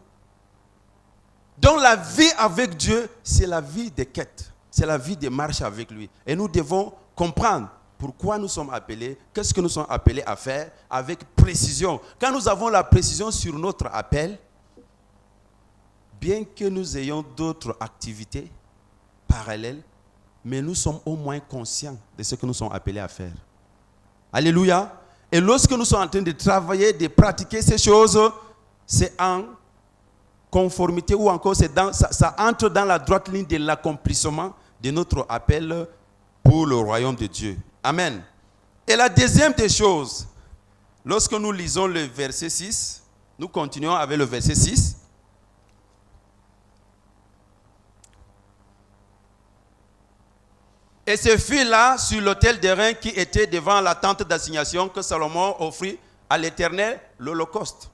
Donc la vie avec Dieu, c'est la vie de quête. C'est la vie de marche avec lui. Et nous devons comprendre pourquoi nous sommes appelés, qu'est-ce que nous sommes appelés à faire avec précision. Quand nous avons la précision sur notre appel, bien que nous ayons d'autres activités parallèles, mais nous sommes au moins conscients de ce que nous sommes appelés à faire. Alléluia. Et lorsque nous sommes en train de travailler, de pratiquer ces choses, c'est en conformité ou encore ça entre dans la droite ligne de l'accomplissement de notre appel pour le royaume de Dieu. Amen. Et la deuxième des choses, lorsque nous lisons le verset 6, nous continuons avec le verset 6. Et ce fut là, sur l'autel d'airain qui était devant la tente d'assignation, que Salomon offrit à l'Éternel l'Holocauste.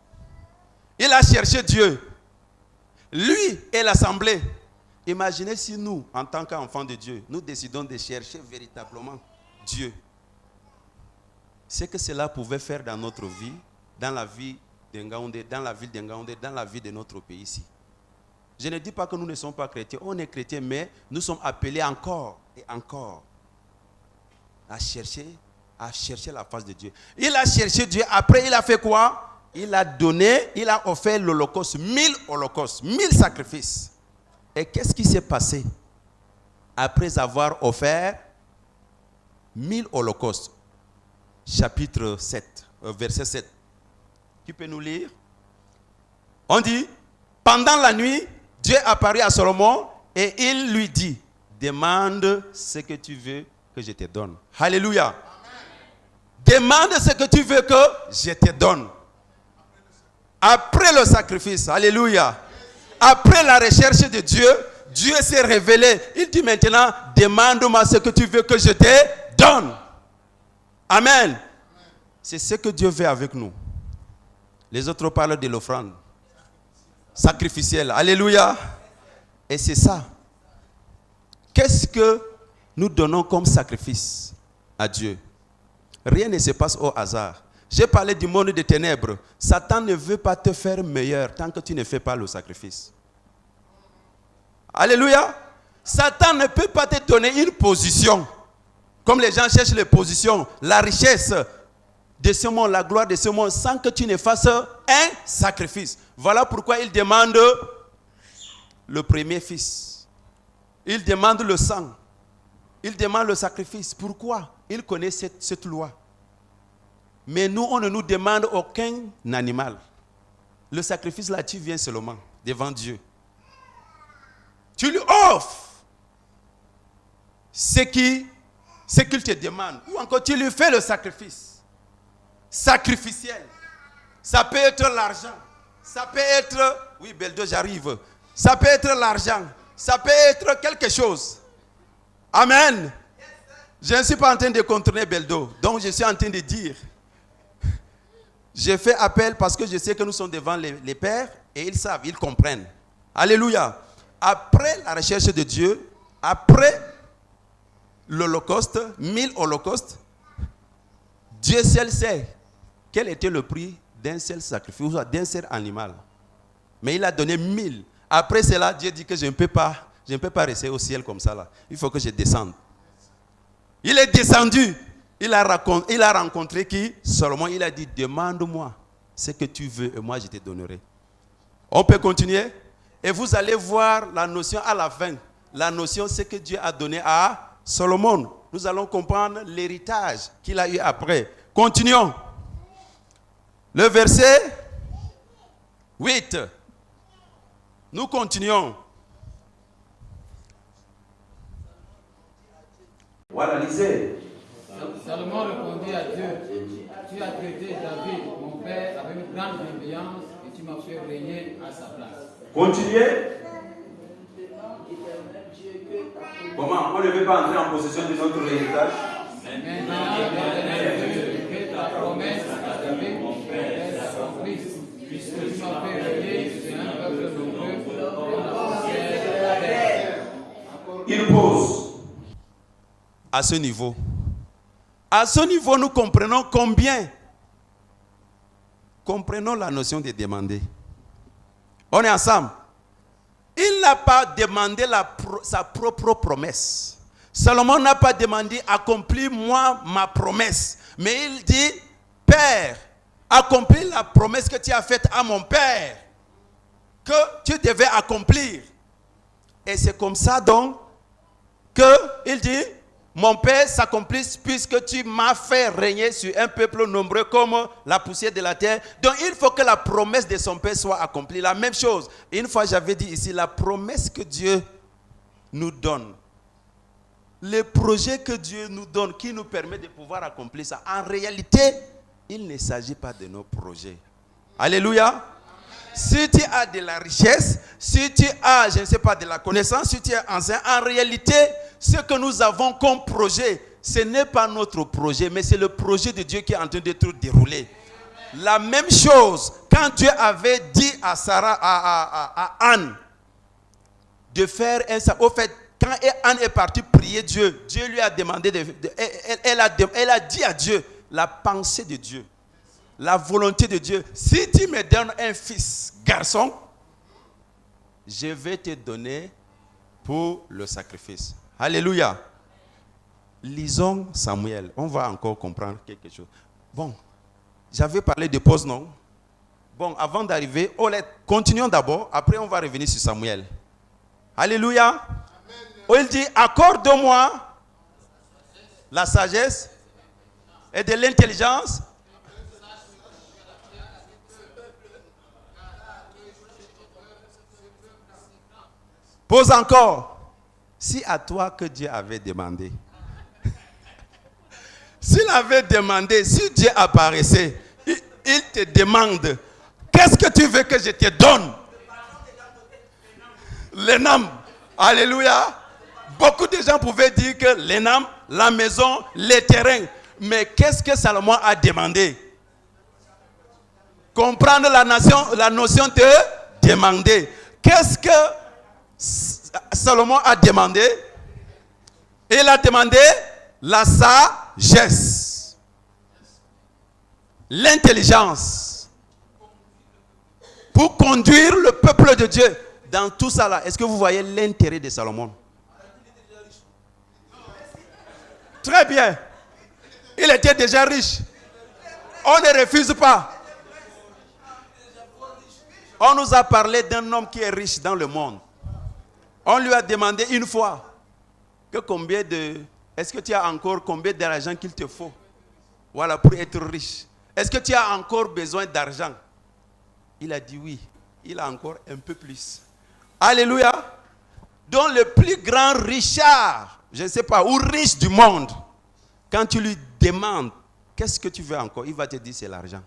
Il a cherché Dieu. Lui et l'assemblée. Imaginez si nous, en tant qu'enfants de Dieu, nous décidons de chercher véritablement Dieu. Ce que cela pouvait faire dans notre vie, dans la vie d'Engaoundé, dans la ville d'Engaoundé, dans la vie de notre pays ici. Je ne dis pas que nous ne sommes pas chrétiens, on est chrétiens, mais nous sommes appelés encore et encore à chercher la face de Dieu. Il a cherché Dieu, après il a fait quoi? Il a offert l'Holocauste, 1000 holocaustes, 1000 sacrifices. Et qu'est-ce qui s'est passé après avoir offert 1000 holocaustes? Chapitre 7, verset 7. Qui peut nous lire? On dit, pendant la nuit, Dieu apparut à Salomon et il lui dit, demande ce que tu veux que je te donne. Alléluia. Amen. Demande ce que tu veux que je te donne. Après le sacrifice, alléluia. Après la recherche de Dieu, Dieu s'est révélé. Il dit maintenant, demande-moi ce que tu veux que je te donne. Amen. C'est ce que Dieu veut avec nous. Les autres parlent de l'offrande sacrificielle. Alléluia. Et c'est ça. Qu'est-ce que nous donnons comme sacrifice à Dieu? Rien ne se passe au hasard. J'ai parlé du monde des ténèbres. Satan ne veut pas te faire meilleur tant que tu ne fais pas le sacrifice. Alléluia. Satan ne peut pas te donner une position. Comme les gens cherchent les positions, la richesse de ce monde, la gloire de ce monde, sans que tu ne fasses un sacrifice. Voilà pourquoi il demande le premier fils. Il demande le sang. Il demande le sacrifice. Pourquoi? Il connaît cette loi. Mais nous, on ne nous demande aucun animal. Le sacrifice là, tu viens seulement devant Dieu. Tu lui offres ce qu'il te demande. Ou encore, tu lui fais le sacrifice. Sacrificiel. Ça peut être l'argent. Ça peut être... Oui, Beldo, j'arrive. Ça peut être l'argent. Ça peut être quelque chose. Amen. Je ne suis pas en train de contourner Beldo. Donc, je suis en train de dire... J'ai fait appel parce que je sais que nous sommes devant les pères et ils savent, ils comprennent. Alléluia. Après la recherche de Dieu, après l'Holocauste, 1000 holocaustes, Dieu seul sait quel était le prix d'un seul sacrifice, ou d'un seul animal. Mais il a donné 1000. Après cela, Dieu dit que je ne peux pas rester au ciel comme ça là. Il faut que je descende. Il est descendu. Il a rencontré qui? Salomon. Il a dit, demande-moi ce que tu veux et moi je te donnerai. On peut continuer? Et vous allez voir la notion à la fin. La notion, c'est que Dieu a donné à Salomon. Nous allons comprendre l'héritage qu'il a eu après. Continuons. Le verset 8. Nous continuons. Voilà, lisez. Salomon répondit à Dieu, tu as traité David, mon père, avec une grande bienveillance et tu m'as fait régner à sa place. Continuez. Comment? On ne veut pas entrer en possession de notre héritage? Maintenant, que ta promesse à David, mon père, s'accomplisse, puisque tu m'as fait régner sur un peuple nombreux comme la poussière de la terre. Il pose. À ce niveau. À ce niveau, nous comprenons combien. Comprenons la notion de demander. On est ensemble. Il n'a pas demandé sa propre promesse. Salomon n'a pas demandé, accomplis-moi ma promesse. Mais il dit, Père, accomplis la promesse que tu as faite à mon père, que tu devais accomplir. Et c'est comme ça donc qu'il dit, mon Père, s'accomplisse puisque tu m'as fait régner sur un peuple nombreux comme la poussière de la terre. Donc il faut que la promesse de son Père soit accomplie. La même chose. Une fois j'avais dit ici, la promesse que Dieu nous donne, le projet que Dieu nous donne, qui nous permet de pouvoir accomplir ça, en réalité, il ne s'agit pas de nos projets. Alléluia. Si tu as de la richesse, si tu as, je ne sais pas, de la connaissance, si tu es ancien, en réalité, ce que nous avons comme projet, ce n'est pas notre projet, mais c'est le projet de Dieu qui est en train d'être déroulé. La même chose, quand Dieu avait dit à Sarah, à Anne, de faire un sacrifice. Au fait, quand Anne est partie prier Dieu, Dieu lui a demandé, elle a dit à Dieu la pensée de Dieu. La volonté de Dieu. Si tu me donnes un fils garçon, je vais te donner pour le sacrifice. Alléluia. Lisons Samuel. On va encore comprendre quelque chose. Bon, j'avais parlé de pause, non? Bon, avant d'arriver, continuons d'abord. Après, on va revenir sur Samuel. Alléluia. Où il dit, accorde-moi la sagesse et de l'intelligence. Pose encore. Si à toi que Dieu avait demandé, s'il avait demandé, si Dieu apparaissait, il te demande, qu'est-ce que tu veux que je te donne? L'Enam. Alléluia. Beaucoup de gens pouvaient dire que l'Enam, la maison, les terrains. Mais qu'est-ce que Salomon a demandé? Comprendre la notion de demander. Qu'est-ce que Salomon a demandé? Il a demandé la sagesse, l'intelligence pour conduire le peuple de Dieu dans tout ça là. Est-ce que vous voyez l'intérêt de Salomon? Très bien. Il était déjà riche. On ne refuse pas. On nous a parlé d'un homme qui est riche dans le monde. On lui a demandé une fois que est-ce que tu as encore combien d'argent qu'il te faut? Voilà, pour être riche. Est-ce que tu as encore besoin d'argent? Il a dit oui. Il a encore un peu plus. Alléluia. Donc le plus grand richard, je ne sais pas, ou riche du monde, quand tu lui demandes, qu'est-ce que tu veux encore? Il va te dire c'est l'argent.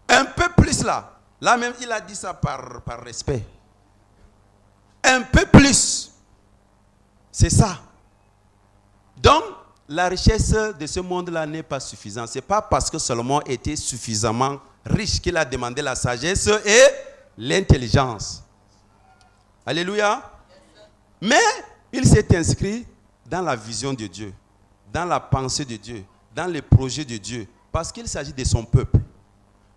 Un peu plus là. Là même, il a dit ça par respect. Un peu plus. C'est ça. Donc, la richesse de ce monde-là n'est pas suffisante. Ce n'est pas parce que Salomon était suffisamment riche qu'il a demandé la sagesse et l'intelligence. Alléluia. Mais il s'est inscrit dans la vision de Dieu, dans la pensée de Dieu, dans les projets de Dieu, parce qu'il s'agit de son peuple.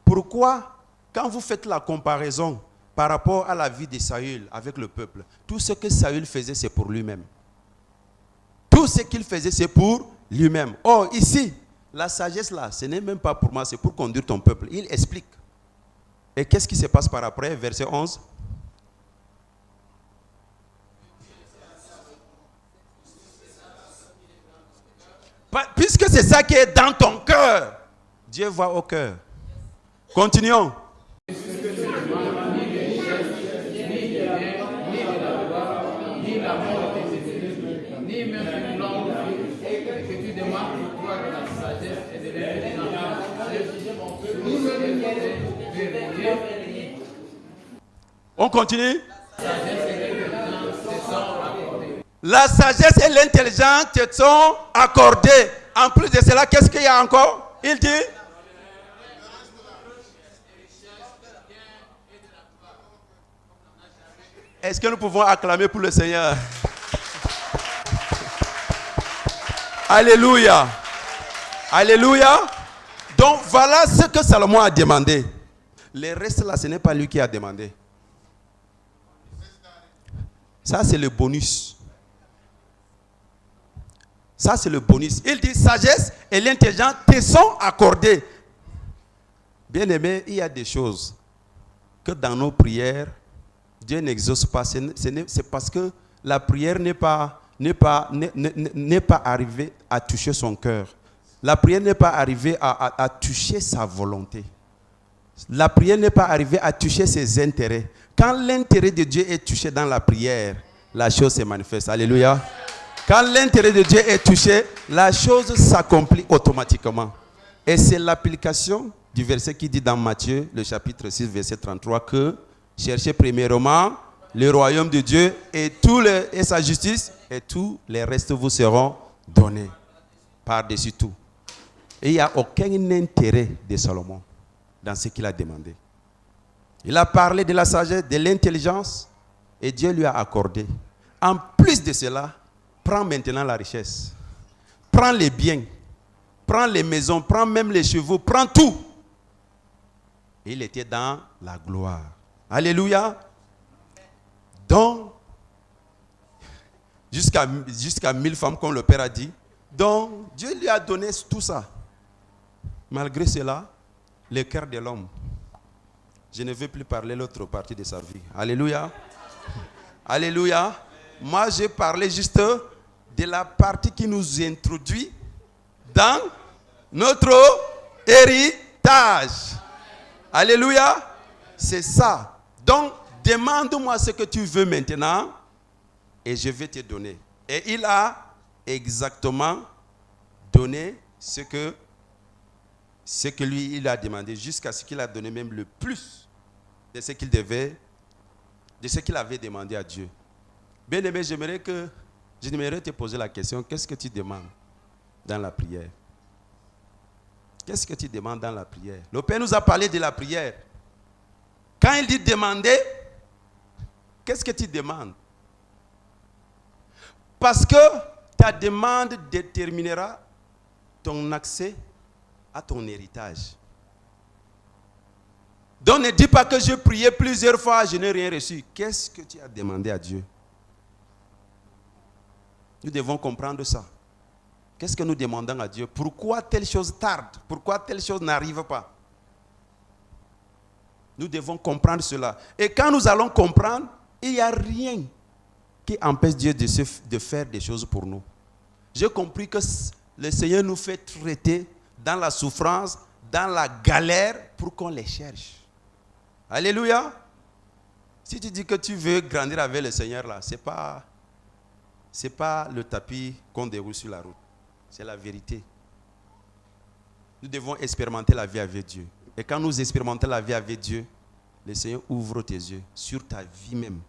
Pourquoi, quand vous faites la comparaison par rapport à la vie de Saül avec le peuple, tout ce que Saül faisait, c'est pour lui-même. Tout ce qu'il faisait, c'est pour lui-même. Or, ici, la sagesse là, ce n'est même pas pour moi, c'est pour conduire ton peuple. Il explique. Et qu'est-ce qui se passe par après, verset 11? Puisque c'est ça qui est dans ton cœur, Dieu voit au cœur. Continuons. On continue. La sagesse et l'intelligence te sont accordées. En plus de cela, qu'est-ce qu'il y a encore? Il dit. Est-ce que nous pouvons acclamer pour le Seigneur? Alléluia. Alléluia. Donc voilà ce que Salomon a demandé. Le reste là, ce n'est pas lui qui a demandé. Ça, c'est le bonus. Ça, c'est le bonus. Il dit, sagesse et l'intelligence te sont accordées. Bien aimé, il y a des choses que dans nos prières, Dieu n'exauce pas. C'est parce que la prière n'est pas n'est pas arrivée à toucher son cœur. La prière n'est pas arrivée à toucher sa volonté. La prière n'est pas arrivée à toucher ses intérêts. Quand l'intérêt de Dieu est touché dans la prière, la chose se manifeste. Alléluia. Quand l'intérêt de Dieu est touché, la chose s'accomplit automatiquement. Et c'est l'application du verset qui dit dans Matthieu, le chapitre 6, verset 33, que cherchez premièrement le royaume de Dieu et sa justice, et tous les restes vous seront donnés par-dessus tout. Et il n'y a aucun intérêt de Salomon dans ce qu'il a demandé. Il a parlé de la sagesse, de l'intelligence, et Dieu lui a accordé. En plus de cela, prends maintenant la richesse. Prends les biens. Prends les maisons. Prends même les chevaux. Prends tout. Et il était dans la gloire. Alléluia. Donc, jusqu'à 1000 femmes, comme le Père a dit. Donc, Dieu lui a donné tout ça. Malgré cela, le cœur de l'homme. Je ne veux plus parler l'autre partie de sa vie. Alléluia. Alléluia. Moi, j'ai parlé juste de la partie qui nous introduit dans notre héritage. Alléluia. C'est ça. Donc, demande-moi ce que tu veux maintenant et je vais te donner. Et il a exactement donné ce que lui, il a demandé, jusqu'à ce qu'il a donné même le plus de ce qu'il devait, de ce qu'il avait demandé à Dieu. Bien aimé, j'aimerais te poser la question, qu'est-ce que tu demandes dans la prière? Qu'est-ce que tu demandes dans la prière? Le Père nous a parlé de la prière. Quand il dit demander, qu'est-ce que tu demandes? Parce que ta demande déterminera ton accès à ton héritage. Donc ne dis pas que je priais plusieurs fois, je n'ai rien reçu. Qu'est-ce que tu as demandé à Dieu? Nous devons comprendre ça. Qu'est-ce que nous demandons à Dieu? Pourquoi telle chose tarde? Pourquoi telle chose n'arrive pas? Nous devons comprendre cela. Et quand nous allons comprendre, il n'y a rien qui empêche Dieu de faire des choses pour nous. J'ai compris que le Seigneur nous fait traiter dans la souffrance, dans la galère, pour qu'on les cherche. Alléluia. Si tu dis que tu veux grandir avec le Seigneur, là, c'est pas le tapis qu'on déroule sur la route. C'est la vérité. Nous devons expérimenter la vie avec Dieu. Et quand nous expérimentons la vie avec Dieu, le Seigneur ouvre tes yeux sur ta vie même,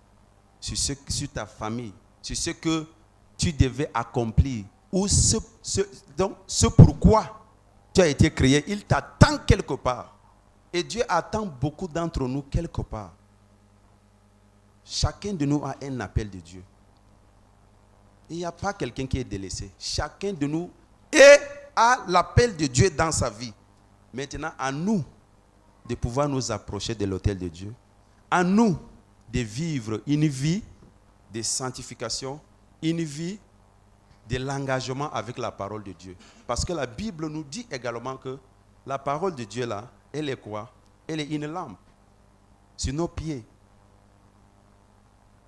sur ta famille, sur ce que tu devais accomplir, ou donc ce pourquoi tu as été créé. Il t'attend quelque part. Et Dieu attend beaucoup d'entre nous quelque part. Chacun de nous a un appel de Dieu. Il n'y a pas quelqu'un qui est délaissé. Chacun de nous a l'appel de Dieu dans sa vie. Maintenant, à nous de pouvoir nous approcher de l'autel de Dieu. À nous de vivre une vie de sanctification, une vie de l'engagement avec la parole de Dieu. Parce que la Bible nous dit également que la parole de Dieu là, elle est quoi? Elle est une lampe sur nos pieds.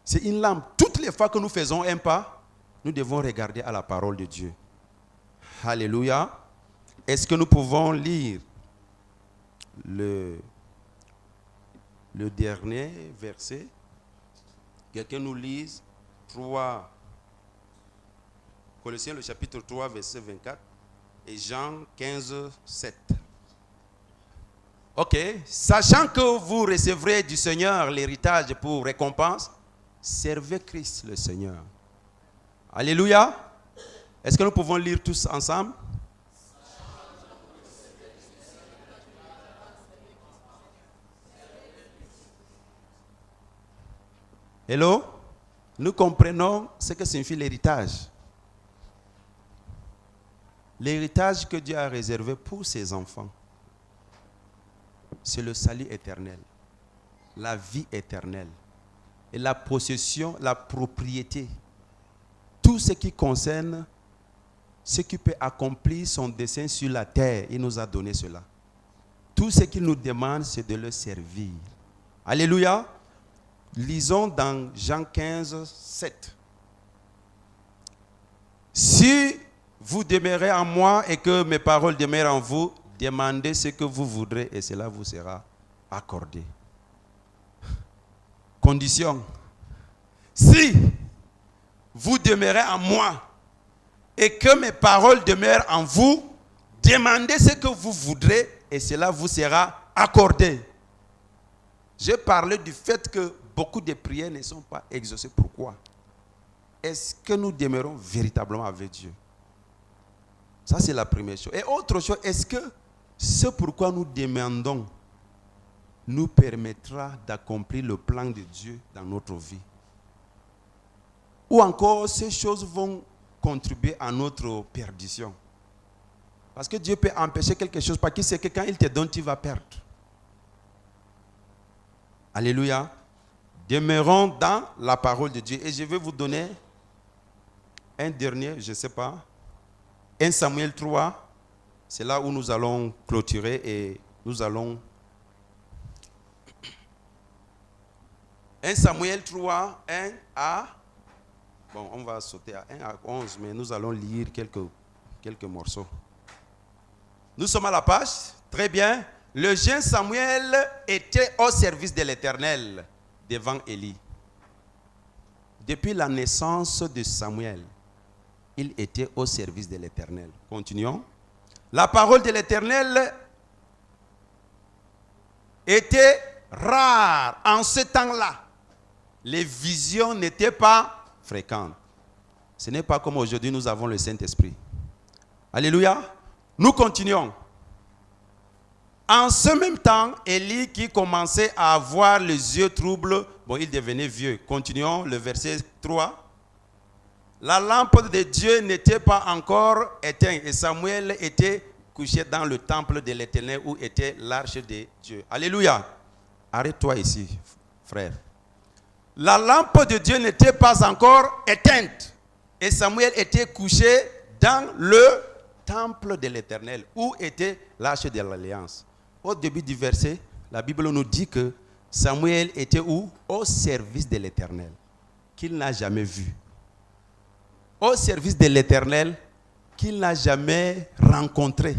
C'est une lampe. Toutes les fois que nous faisons un pas, nous devons regarder à la parole de Dieu. Alléluia. Est-ce que nous pouvons lire le dernier verset? Quelqu'un nous lise 3. Colossiens le chapitre 3, verset 24 et Jean 15, 7. Ok. Sachant que vous recevrez du Seigneur l'héritage pour récompense, servez Christ le Seigneur. Alléluia. Est-ce que nous pouvons lire tous ensemble? Hello? Nous comprenons ce que signifie l'héritage. L'héritage que Dieu a réservé pour ses enfants, c'est le salut éternel, la vie éternelle et la possession, la propriété. Tout ce qui concerne ce qui peut accomplir son dessein sur la terre, il nous a donné cela. Tout ce qu'il nous demande, c'est de le servir. Alléluia. Lisons dans Jean 15, 7. Si vous demeurez en moi et que mes paroles demeurent en vous, demandez ce que vous voudrez et cela vous sera accordé. Condition. Si vous demeurez en moi et que mes paroles demeurent en vous, demandez ce que vous voudrez et cela vous sera accordé. J'ai parlé du fait que beaucoup de prières ne sont pas exaucées. Pourquoi? Est-ce que nous demeurons véritablement avec Dieu? Ça, c'est la première chose. Et autre chose, est-ce que ce pourquoi nous demandons nous permettra d'accomplir le plan de Dieu dans notre vie? Ou encore, ces choses vont contribuer à notre perdition? Parce que Dieu peut empêcher quelque chose parce qu'il sait que quand il te donne, tu vas perdre. Alléluia. Demeurons dans la parole de Dieu. Et je vais vous donner un dernier, je ne sais pas, 1 Samuel 3. C'est là où nous allons clôturer et nous allons... 1 Samuel 3, 1 à... Bon, on va sauter à 1 à 11, mais nous allons lire quelques morceaux. Nous sommes à la page. Très bien. Le jeune Samuel était au service de l'Éternel devant Élie. Depuis la naissance de Samuel, il était au service de l'Éternel. Continuons. La parole de l'Éternel était rare en ce temps-là. Les visions n'étaient pas fréquentes. Ce n'est pas comme aujourd'hui, nous avons le Saint-Esprit. Alléluia. Nous continuons. En ce même temps, Élie qui commençait à avoir les yeux troubles, bon, il devenait vieux. Continuons le verset 3. La lampe de Dieu n'était pas encore éteinte et Samuel était couché dans le temple de l'Éternel où était l'arche de Dieu. Alléluia. Arrête-toi ici, frère. La lampe de Dieu n'était pas encore éteinte et Samuel était couché dans le temple de l'Éternel où était l'arche de l'Alliance. Au début du verset, la Bible nous dit que Samuel était où? Au service de l'Éternel, qu'il n'a jamais vu. Au service de l'Éternel, qu'il n'a jamais rencontré.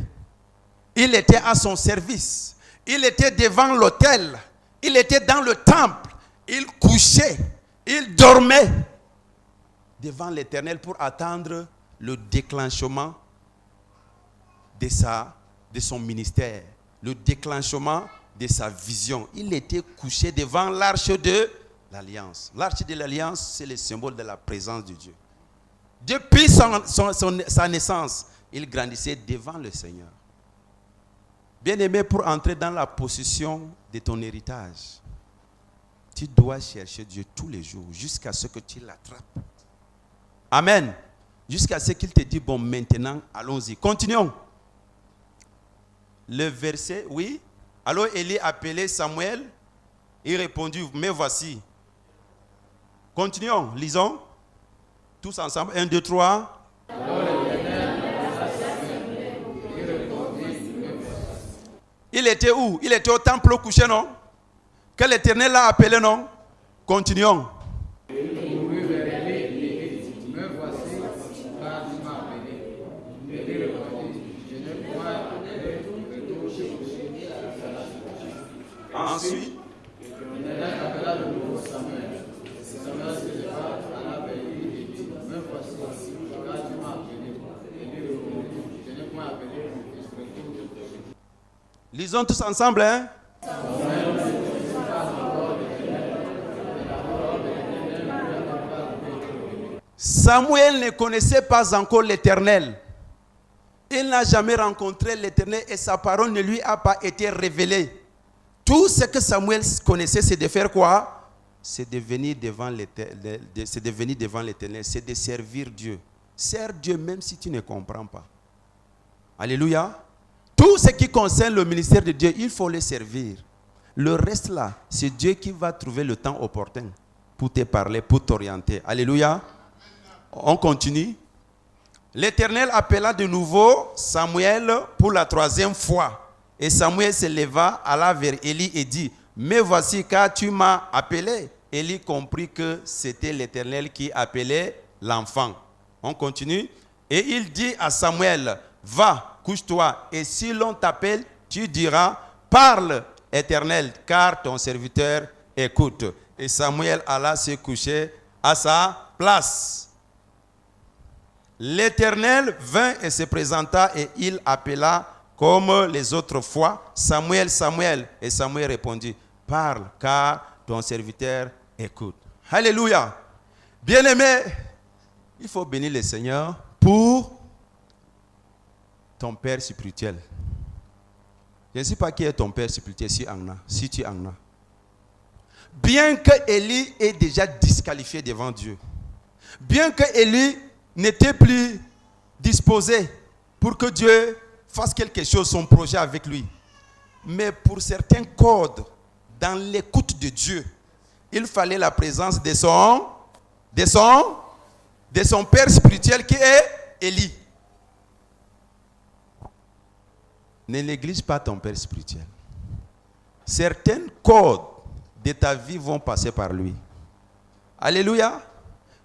Il était à son service. Il était devant l'autel. Il était dans le temple. Il couchait. Il dormait devant l'Éternel pour attendre le déclenchement de son ministère, le déclenchement de sa vision. Il était couché devant l'arche de l'Alliance. L'arche de l'Alliance, c'est le symbole de la présence de Dieu. Depuis sa naissance, il grandissait devant le Seigneur. Bien-aimé, pour entrer dans la possession de ton héritage, tu dois chercher Dieu tous les jours jusqu'à ce que tu l'attrapes. Amen. Jusqu'à ce qu'il te dise, bon, maintenant, allons-y. Continuons. Le verset, oui. Alors Élie appelait Samuel. Il répondit, mais voici. Continuons, lisons. Tous ensemble, 1, 2, 3. Il était où? Il était au temple couché, non? Que l'Éternel l'a appelé, non? Continuons. Ensuite, lisons tous ensemble, hein? Samuel ne connaissait pas encore l'Éternel. Il n'a jamais rencontré l'Éternel et sa parole ne lui a pas été révélée. Tout ce que Samuel connaissait, c'est de faire quoi? C'est de venir devant l'Éternel, c'est de servir Dieu. Sers Dieu même si tu ne comprends pas. Alléluia. Tout ce qui concerne le ministère de Dieu, il faut le servir. Le reste là, c'est Dieu qui va trouver le temps opportun pour te parler, pour t'orienter. Alléluia. On continue. L'Éternel appela de nouveau Samuel pour la 3e fois. Et Samuel se leva, alla vers Élie et dit, mais voici car tu m'as appelé. Élie comprit que c'était l'Éternel qui appelait l'enfant. On continue. Et il dit à Samuel, va, couche-toi, et si l'on t'appelle, tu diras, parle, Éternel, car ton serviteur écoute. Et Samuel alla se coucher à sa place. L'Éternel vint et se présenta, et il appela comme les autres fois, Samuel, Samuel. Et Samuel répondit, parle, car ton serviteur écoute. Alléluia. Bien-aimé, il faut bénir le Seigneur pour ton Père spirituel. Je ne sais pas qui est ton Père spirituel, si tu en as. Bien que Élie est déjà disqualifié devant Dieu, bien que Élie n'était plus disposé pour que Dieu fasse quelque chose, son projet avec lui, mais pour certains codes, dans l'écoute de Dieu, il fallait la présence de son Père spirituel qui est Élie. Ne néglige pas ton Père spirituel. Certains codes de ta vie vont passer par lui. Alléluia.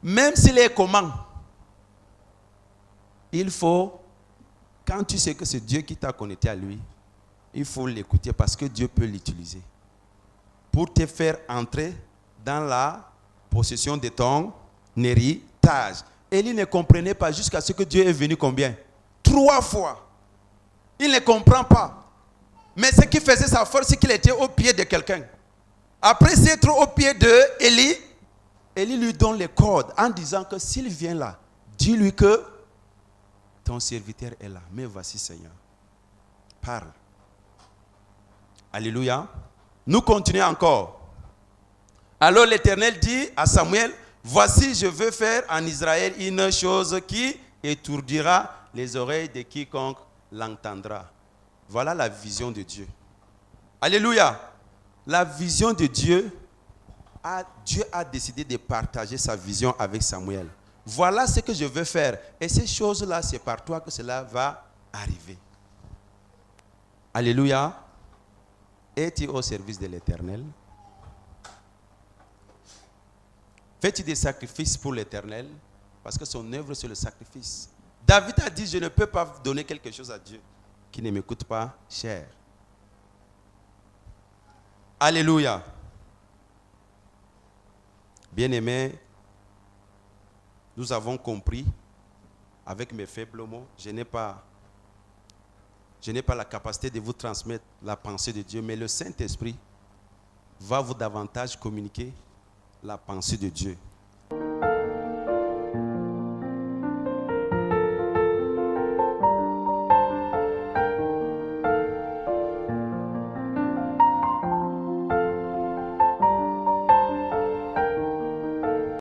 Même s'il est comment, il faut, quand tu sais que c'est Dieu qui t'a connecté à lui, il faut l'écouter parce que Dieu peut l'utiliser pour te faire entrer dans la possession de ton héritage. Élie ne comprenait pas jusqu'à ce que Dieu est venu combien? 3 fois. Il ne comprend pas. Mais ce qui faisait sa force, c'est qu'il était au pied de quelqu'un. Après s'être au pied d'Élie, Élie lui donne les codes en disant que s'il vient là, dis-lui que ton serviteur est là. Mais voici, Seigneur, parle. Alléluia. Nous continuons encore. Alors l'Éternel dit à Samuel, voici, je veux faire en Israël une chose qui étourdira les oreilles de quiconque l'entendra. Voilà la vision de Dieu. Alléluia. La vision de Dieu, Dieu a décidé de partager sa vision avec Samuel. Voilà ce que je veux faire. Et ces choses-là, c'est par toi que cela va arriver. Alléluia. Es-tu au service de l'Éternel? Fais-tu des sacrifices pour l'Éternel? Parce que son œuvre, c'est le sacrifice. David a dit, je ne peux pas donner quelque chose à Dieu qui ne m'écoute pas cher. Alléluia. Bien-aimés, nous avons compris, avec mes faibles mots, je n'ai pas la capacité de vous transmettre la pensée de Dieu, mais le Saint-Esprit va vous davantage communiquer la pensée de Dieu.